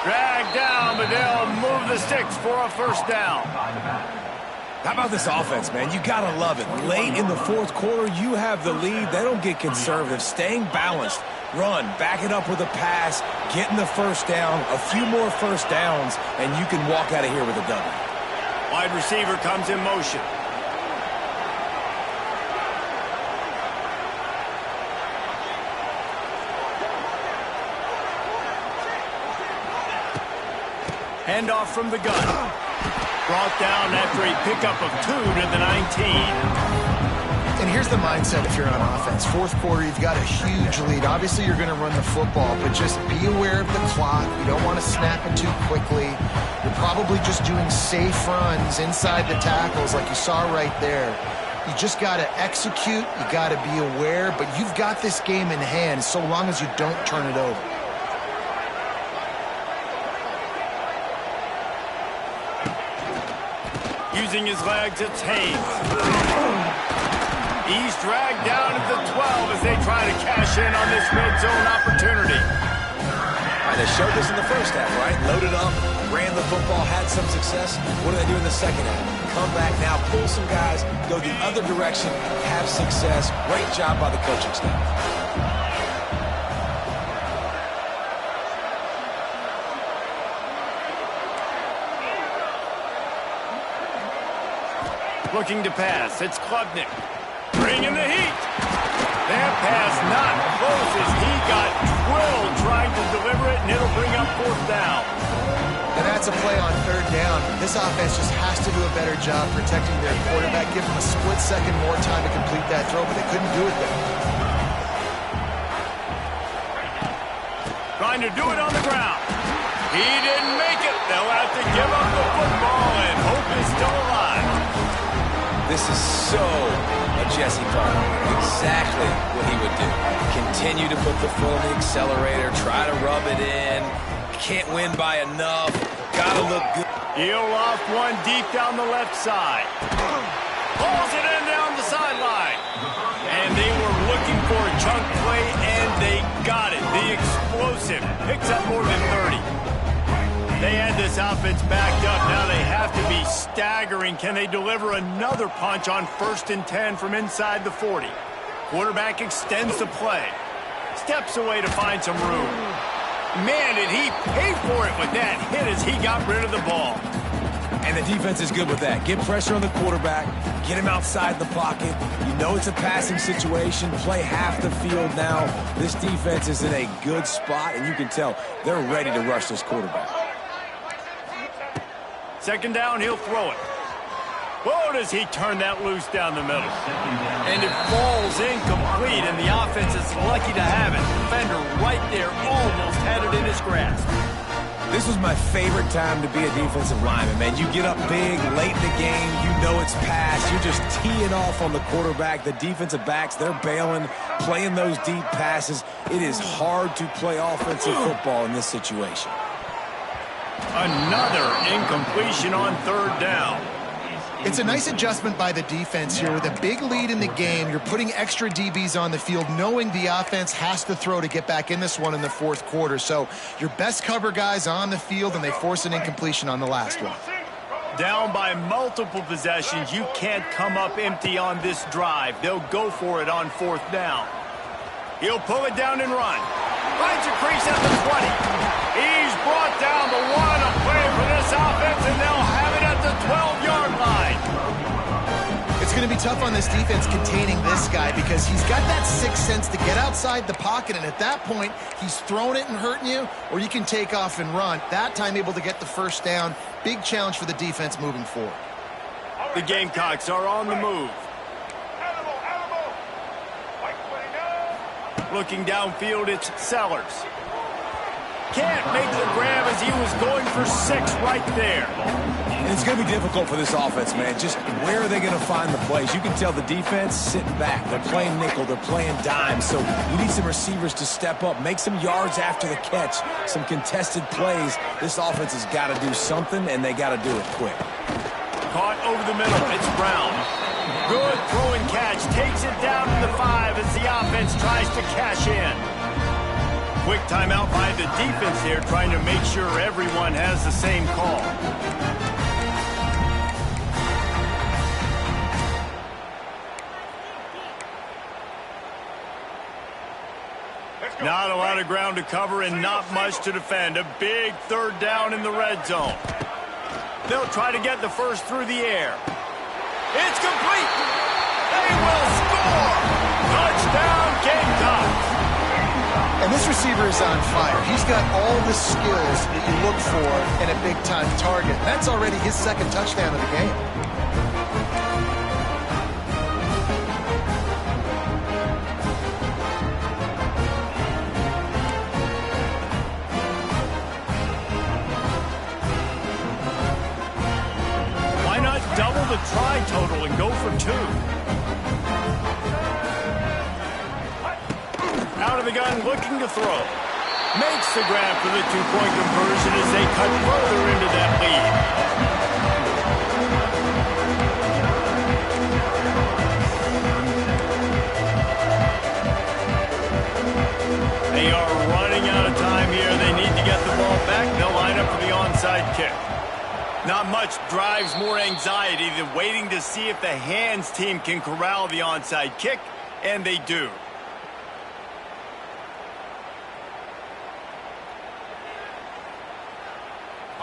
Dragged down, but they'll move the sticks for a first down. How about this offense, man? You got to love it. Late in the fourth quarter, you have the lead. They don't get conservative. Staying balanced. Run, back it up with a pass, getting the first down, a few more first downs, and you can walk out of here with a W. Wide receiver comes in motion. Handoff from the gun. Brought down after a pickup of 2 to the 19. And here's the mindset if you're on offense. Fourth quarter, you've got a huge lead. Obviously, you're going to run the football, but just be aware of the clock. You don't want to snap it too quickly. You're probably just doing safe runs inside the tackles like you saw right there. You just got to execute. You got to be aware, but you've got this game in hand so long as you don't turn it over. Using his legs, it's Hayes. He's dragged down at the 12 as they try to cash in on this red zone opportunity. All right, they showed this in the first half, right? Loaded up, ran the football, had some success. What do they do in the second half? Come back now, pull some guys, go the other direction, have success. Great job by the coaching staff. Looking to pass, it's Klubnik. Bringing the heat. That pass not close as he got drilled trying to deliver it, and it'll bring up fourth down. And that's a play on third down. This offense just has to do a better job protecting their quarterback. Give them a split second more time to complete that throw, but they couldn't do it there. Trying to do it on the ground. He didn't make it. They'll have to give up the football, and hope is still alive. This is so a Jesse Palmer. Exactly what he would do. Continue to put the foot on the accelerator, try to rub it in. Can't win by enough. Gotta look good. He'll off one deep down the left side. Pulls it in down the sideline. And they were looking for a chunk play, and they got it. The explosive picks up more than 30. They had this offense backed up. Now they have to be staggering. Can they deliver another punch on 1st and 10 from inside the 40? Quarterback extends the play. Steps away to find some room. Man, did he pay for it with that hit as he got rid of the ball. And the defense is good with that. Get pressure on the quarterback. Get him outside the pocket. You know it's a passing situation. Play half the field now. This defense is in a good spot, and you can tell they're ready to rush this quarterback. Second down, he'll throw it. Whoa, does he turn that loose down the middle. And it falls incomplete, and the offense is lucky to have it. Defender right there almost had it in his grasp. This was my favorite time to be a defensive lineman, man. You get up big, late in the game, you know it's past. You're just teeing off on the quarterback. The defensive backs, they're bailing, playing those deep passes. It is hard to play offensive football in this situation. Another incompletion on third down. It's a nice adjustment by the defense here. With a big lead in the game, you're putting extra DBs on the field, knowing the offense has to throw to get back in this one in the fourth quarter. So your best cover guys on the field, and they force an incompletion on the last one. Down by multiple possessions, you can't come up empty on this drive. They'll go for it on fourth down. He'll pull it down and run. Finds a crease at the 20. He's brought down the one, a play for this offense, and they'll have it at the 12-yard line. It's going to be tough on this defense containing this guy because he's got that sixth sense to get outside the pocket, and at that point, he's throwing it and hurting you, or you can take off and run. That time able to get the first down. Big challenge for the defense moving forward. The Gamecocks are on the move. Looking downfield, it's Sellers. Can't make the grab as he was going for 6 right there. And it's going to be difficult for this offense, man. Just where are they going to find the plays? You can tell the defense sitting back. They're playing nickel. They're playing dime. So you need some receivers to step up, make some yards after the catch, some contested plays. This offense has got to do something, and they got to do it quick. Caught over the middle. It's Brown. Good throw and catch. Takes it down to the 5 as the offense tries to cash in. Quick timeout by the defense here, trying to make sure everyone has the same call. Not a lot of ground to cover and not much to defend. A big third down in the red zone. They'll try to get the first through the air. It's complete. They will score. Touchdown, Gamecocks. And this receiver is on fire. He's got all the skills that you look for in a big-time target. That's already his second touchdown of the game. Why not double the try total and go for 2? Out of the gun, looking to throw. Makes the grab for the 2-point conversion as they cut further into that lead. They are running out of time here. They need to get the ball back. They'll line up for the onside kick. Not much drives more anxiety than waiting to see if the hands team can corral the onside kick, and they do.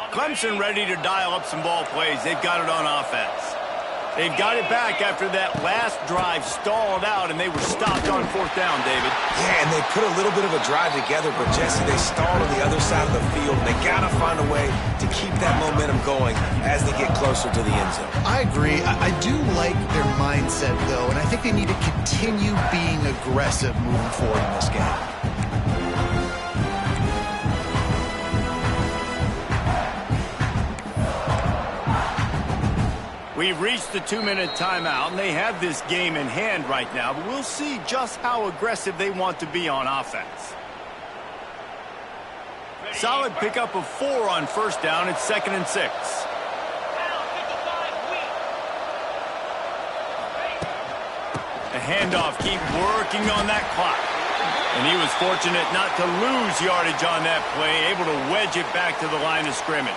Clemson ready to dial up some ball plays. They've got it on offense. They've got it back after that last drive stalled out, and they were stopped on fourth down, David. Yeah, and they put a little bit of a drive together, but, Jesse, they stalled on the other side of the field. They got to find a way to keep that momentum going as they get closer to the end zone. I agree. I do like their mindset, though, and I think they need to continue being aggressive moving forward in this game. We've reached the 2-minute timeout, and they have this game in hand right now, but we'll see just how aggressive they want to be on offense. Solid pickup of 4 on first down. It's 2nd and 6. A handoff, keep working on that clock. And he was fortunate not to lose yardage on that play, able to wedge it back to the line of scrimmage.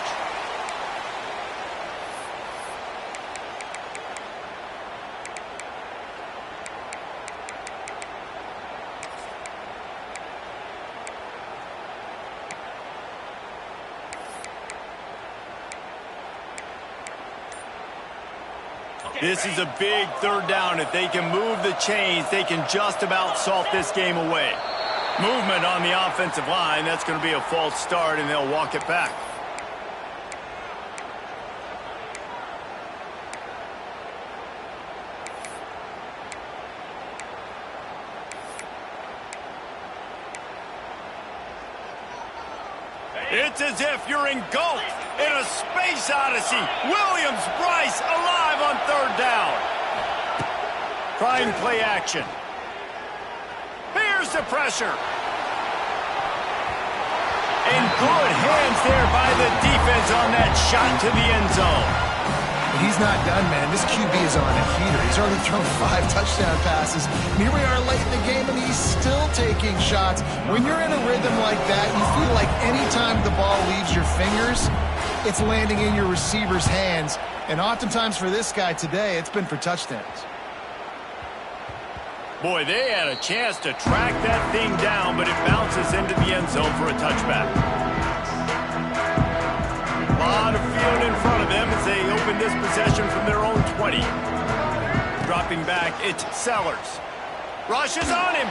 This is a big third down. If they can move the chains, they can just about salt this game away. Movement on the offensive line. That's going to be a false start, and they'll walk it back. It's as if you're engulfed in a space odyssey. Williams-Brice alive on third down. Trying play action. Here's the pressure. And good hands there by the defense on that shot to the end zone. He's not done, man. This QB is on a heater. He's already thrown 5 touchdown passes. Here we are late in the game, and he's still taking shots. When you're in a rhythm like that, you feel like any time the ball leaves your fingers, it's landing in your receiver's hands. And oftentimes for this guy today, it's been for touchdowns. Boy, they had a chance to track that thing down, but it bounces into the end zone for a touchback. A lot of field in front of them as they open this possession from their own 20. Dropping back, it's Sellers. Rushes on him.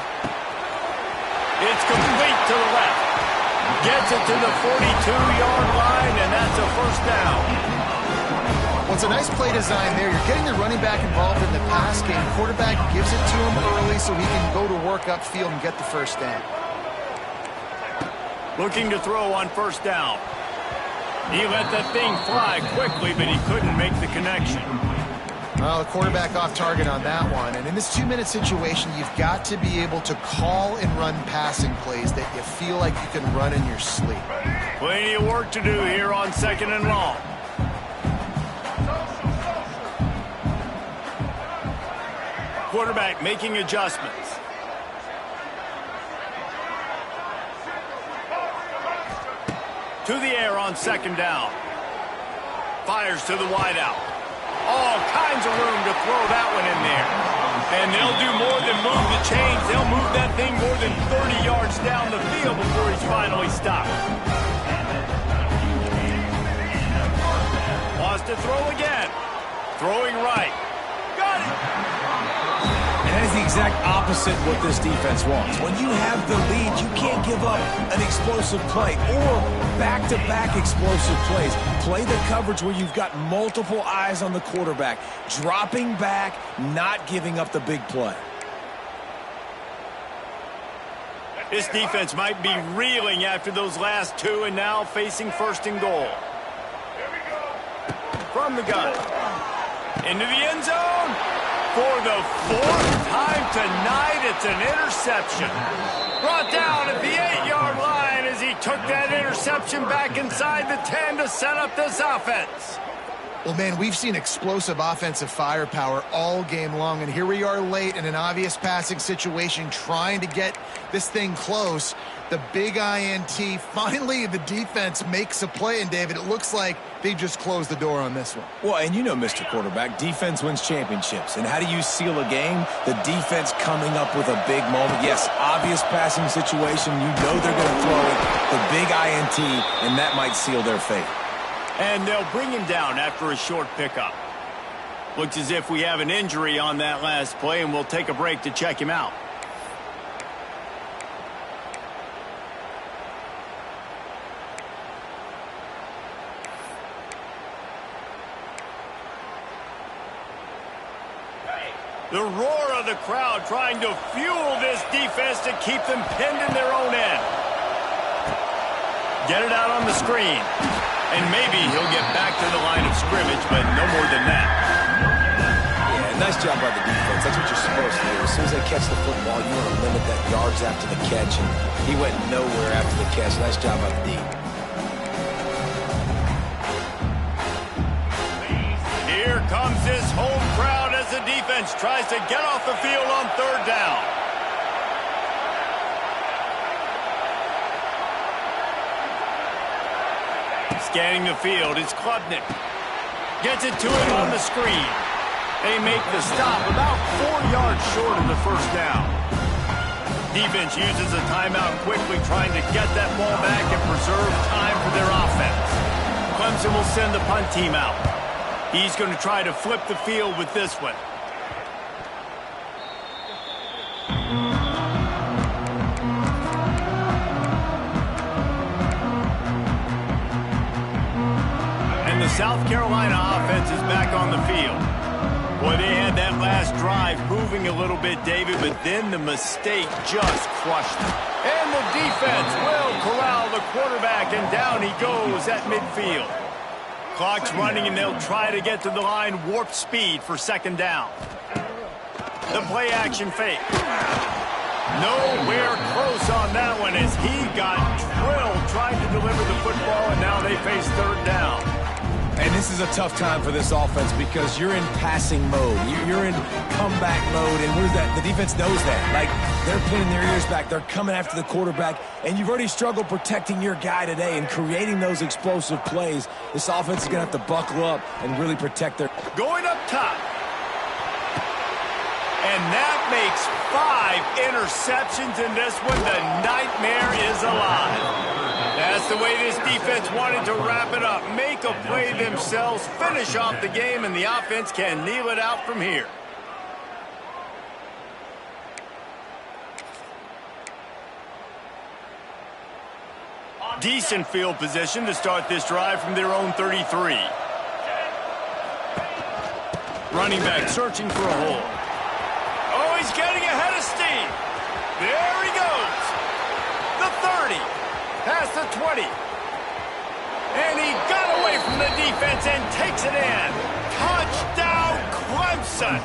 It's complete to the left. Gets it to the 42-yard line, and that's a first down. Well, it's a nice play design there. You're getting the running back involved in the pass game. Quarterback gives it to him early so he can go to work upfield and get the first down. Looking to throw on first down. He let that thing fly quickly, but he couldn't make the connection. Well, the quarterback off target on that one. And in this 2-minute situation, you've got to be able to call and run passing plays that you feel like you can run in your sleep. Plenty of work to do here on 2nd and long. Quarterback making adjustments. To the air on 2nd down. Fires to the wideout. All kinds of room to throw that one in there. And they'll do more than move the chains. They'll move that thing more than 30 yards down the field before he's finally stopped. Wants to throw again. Throwing right. Got it. And that is the exact opposite what this defense wants. When you have the lead, you can't give up an explosive play or back-to-back explosive plays. Play the coverage where you've got multiple eyes on the quarterback, dropping back, not giving up the big play. This defense might be reeling after those last two and now facing 1st and goal. From the gun. Into the end zone. For the 4th time tonight, it's an interception. Brought down at the 8-yard line as he took that interception back inside the 10 to set up this offense. Well, man, we've seen explosive offensive firepower all game long, and here we are late in an obvious passing situation trying to get this thing close. The big INT, finally the defense makes a play, and David, it looks like they just closed the door on this one. Well, and you know, Mr. Quarterback, defense wins championships. And how do you seal a game? The defense coming up with a big moment. Yes, obvious passing situation. You know they're going to throw it. The big INT, and that might seal their fate. And they'll bring him down after a short pickup. Looks as if we have an injury on that last play, and we'll take a break to check him out. The roar of the crowd trying to fuel this defense to keep them pinned in their own end. Get it out on the screen. And maybe he'll get back to the line of scrimmage, but no more than that. Yeah, nice job by the defense. That's what you're supposed to do. As soon as they catch the football, you want to limit that yards after the catch. And he went nowhere after the catch. Nice job by the D. Here comes this home crowd as the defense tries to get off the field on 3rd down. Scanning the field, it's Klubnik. Gets it to him on the screen. They make the stop about 4 yards short of the first down. Defense uses a timeout quickly, trying to get that ball back and preserve time for their offense. Clemson will send the punt team out. He's going to try to flip the field with this one. And the South Carolina offense is back on the field. Boy, they had that last drive moving a little bit, David, but then the mistake just crushed them. And the defense will corral the quarterback, and down he goes at midfield. Clock's running, and they'll try to get to the line warp speed for second down. The play-action fake. Nowhere close on that one as he got drilled trying to deliver the football, and now they face third down. And this is a tough time for this offense because you're in passing mode. You're in comeback mode, and what is that? The defense knows that. Like, they're pinning their ears back. They're coming after the quarterback, and you've already struggled protecting your guy today and creating those explosive plays. This offense is going to have to buckle up and really protect their... Going up top. And that makes 5 interceptions in this one. The nightmare is alive. That's the way this defense wanted to wrap it up. Make a play themselves, finish off the game, and the offense can kneel it out from here. Decent field position to start this drive from their own 33. Running back searching for a hole. Oh, he's getting ahead of steam. There he goes. The 30. Past the 20. And he got away from the defense and takes it in. Touchdown, Clemson.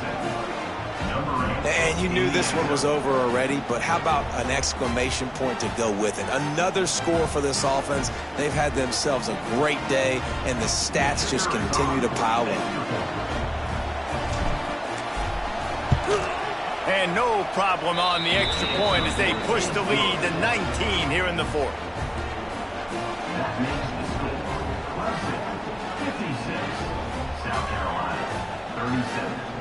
And you knew this one was over already, but how about an exclamation point to go with it? Another score for this offense. They've had themselves a great day, and the stats just continue to pile in. And no problem on the extra point as they push the lead to 19 here in the fourth. That makes the score Clemson 56, South Carolina 37.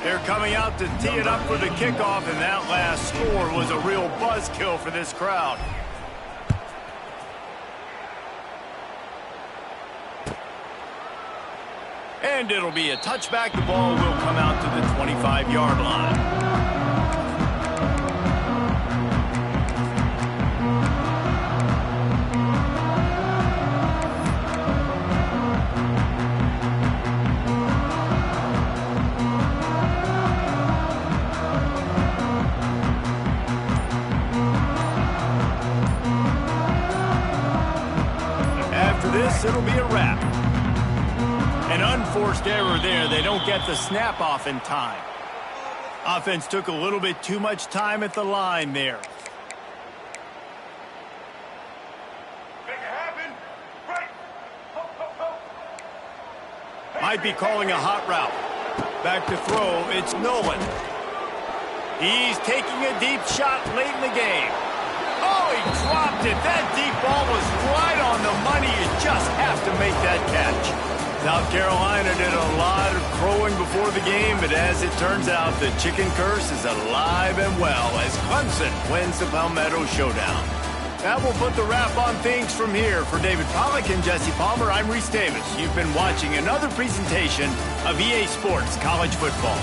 They're coming out to tee it up for the kickoff, and that last score was a real buzzkill for this crowd. And it'll be a touchback. The ball will come out to the 25-yard line. After this, it'll be a wrap. An unforced error there. They don't get the snap off in time. Offense took a little bit too much time at the line there. Make it happen. Right. Ho, ho, ho. Might be calling a hot route. Back to throw. It's Nolan. He's taking a deep shot late in the game. Oh, he dropped it. That deep ball was right on the money. You just have to make that catch. South Carolina did a lot of crowing before the game, but as it turns out, the chicken curse is alive and well as Clemson wins the Palmetto Showdown. That will put the wrap on things from here. For David Pollack and Jesse Palmer, I'm Reese Davis. You've been watching another presentation of EA Sports College Football.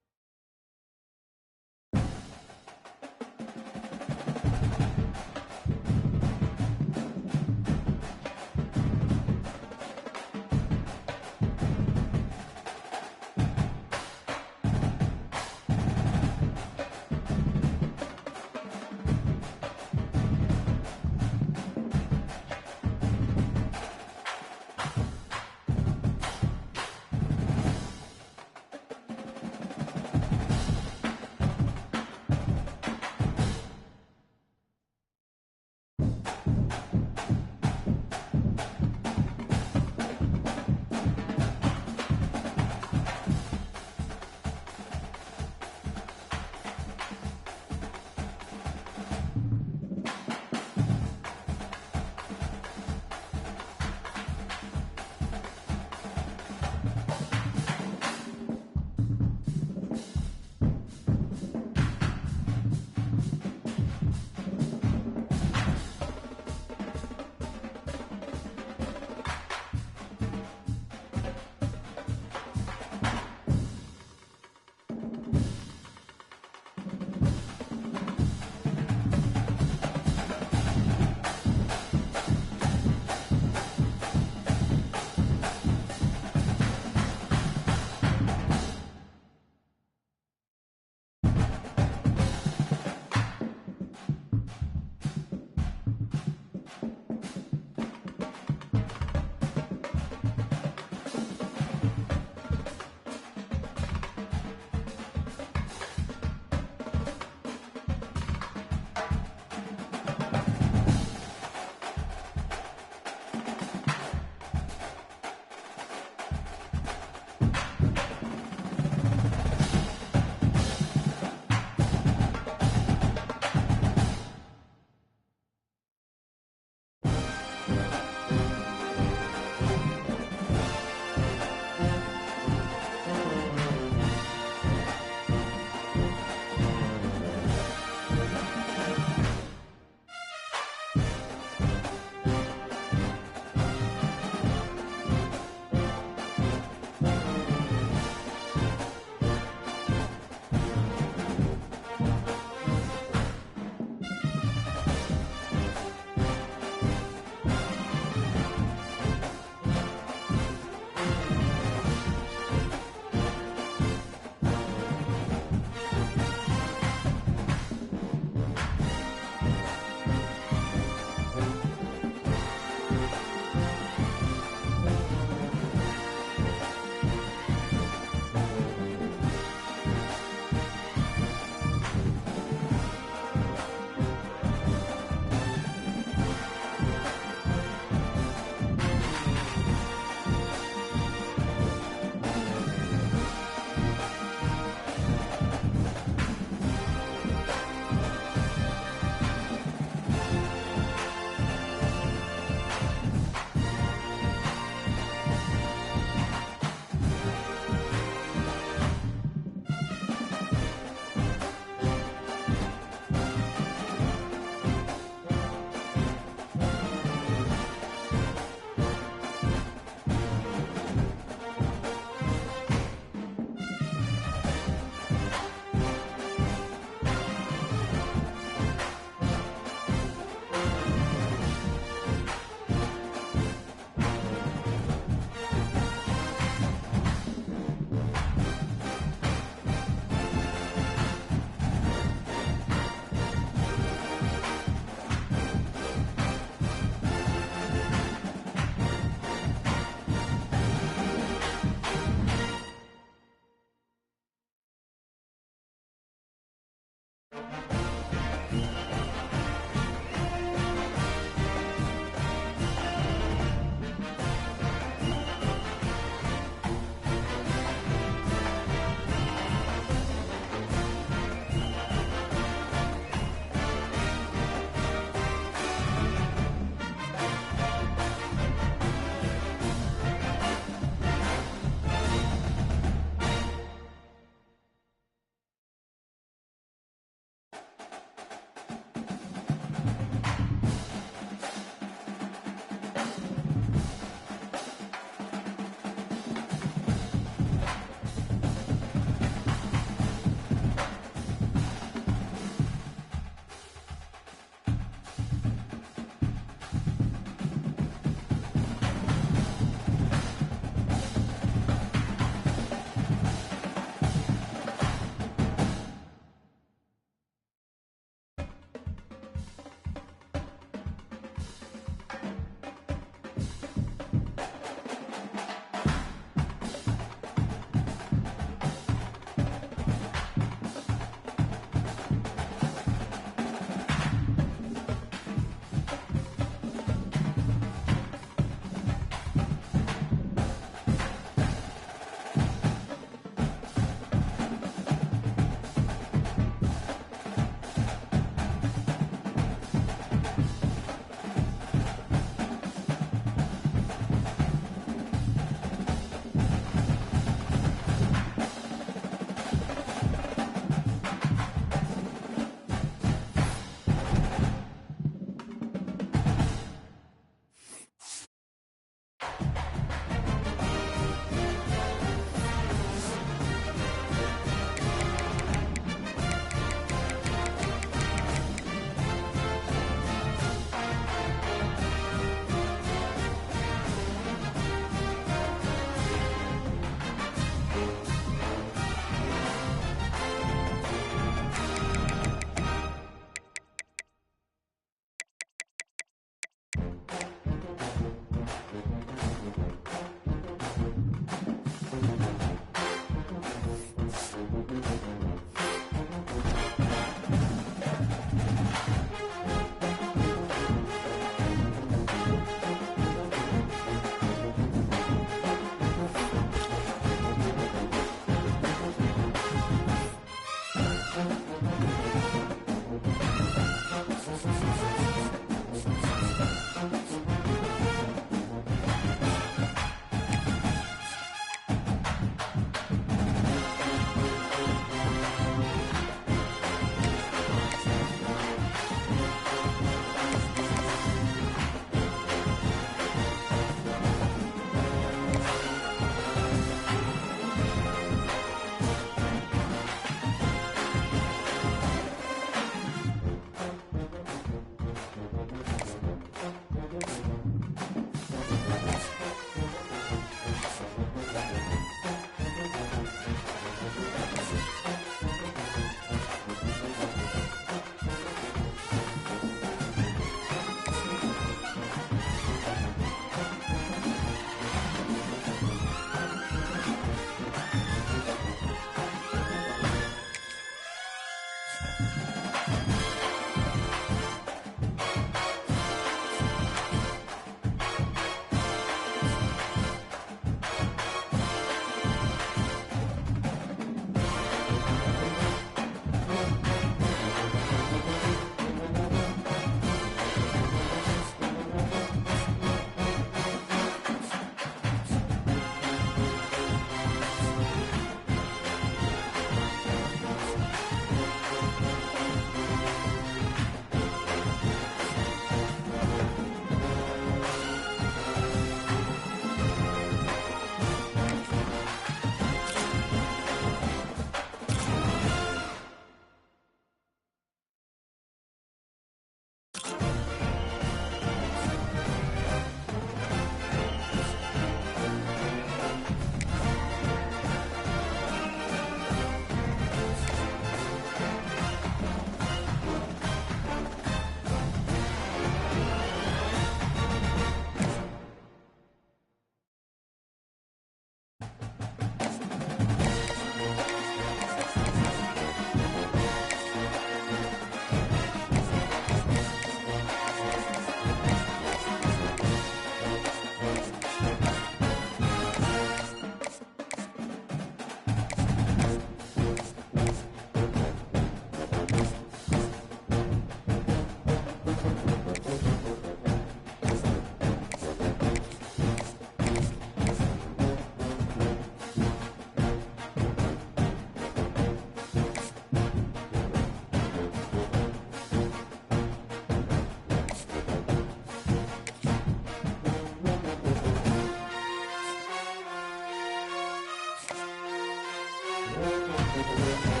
it.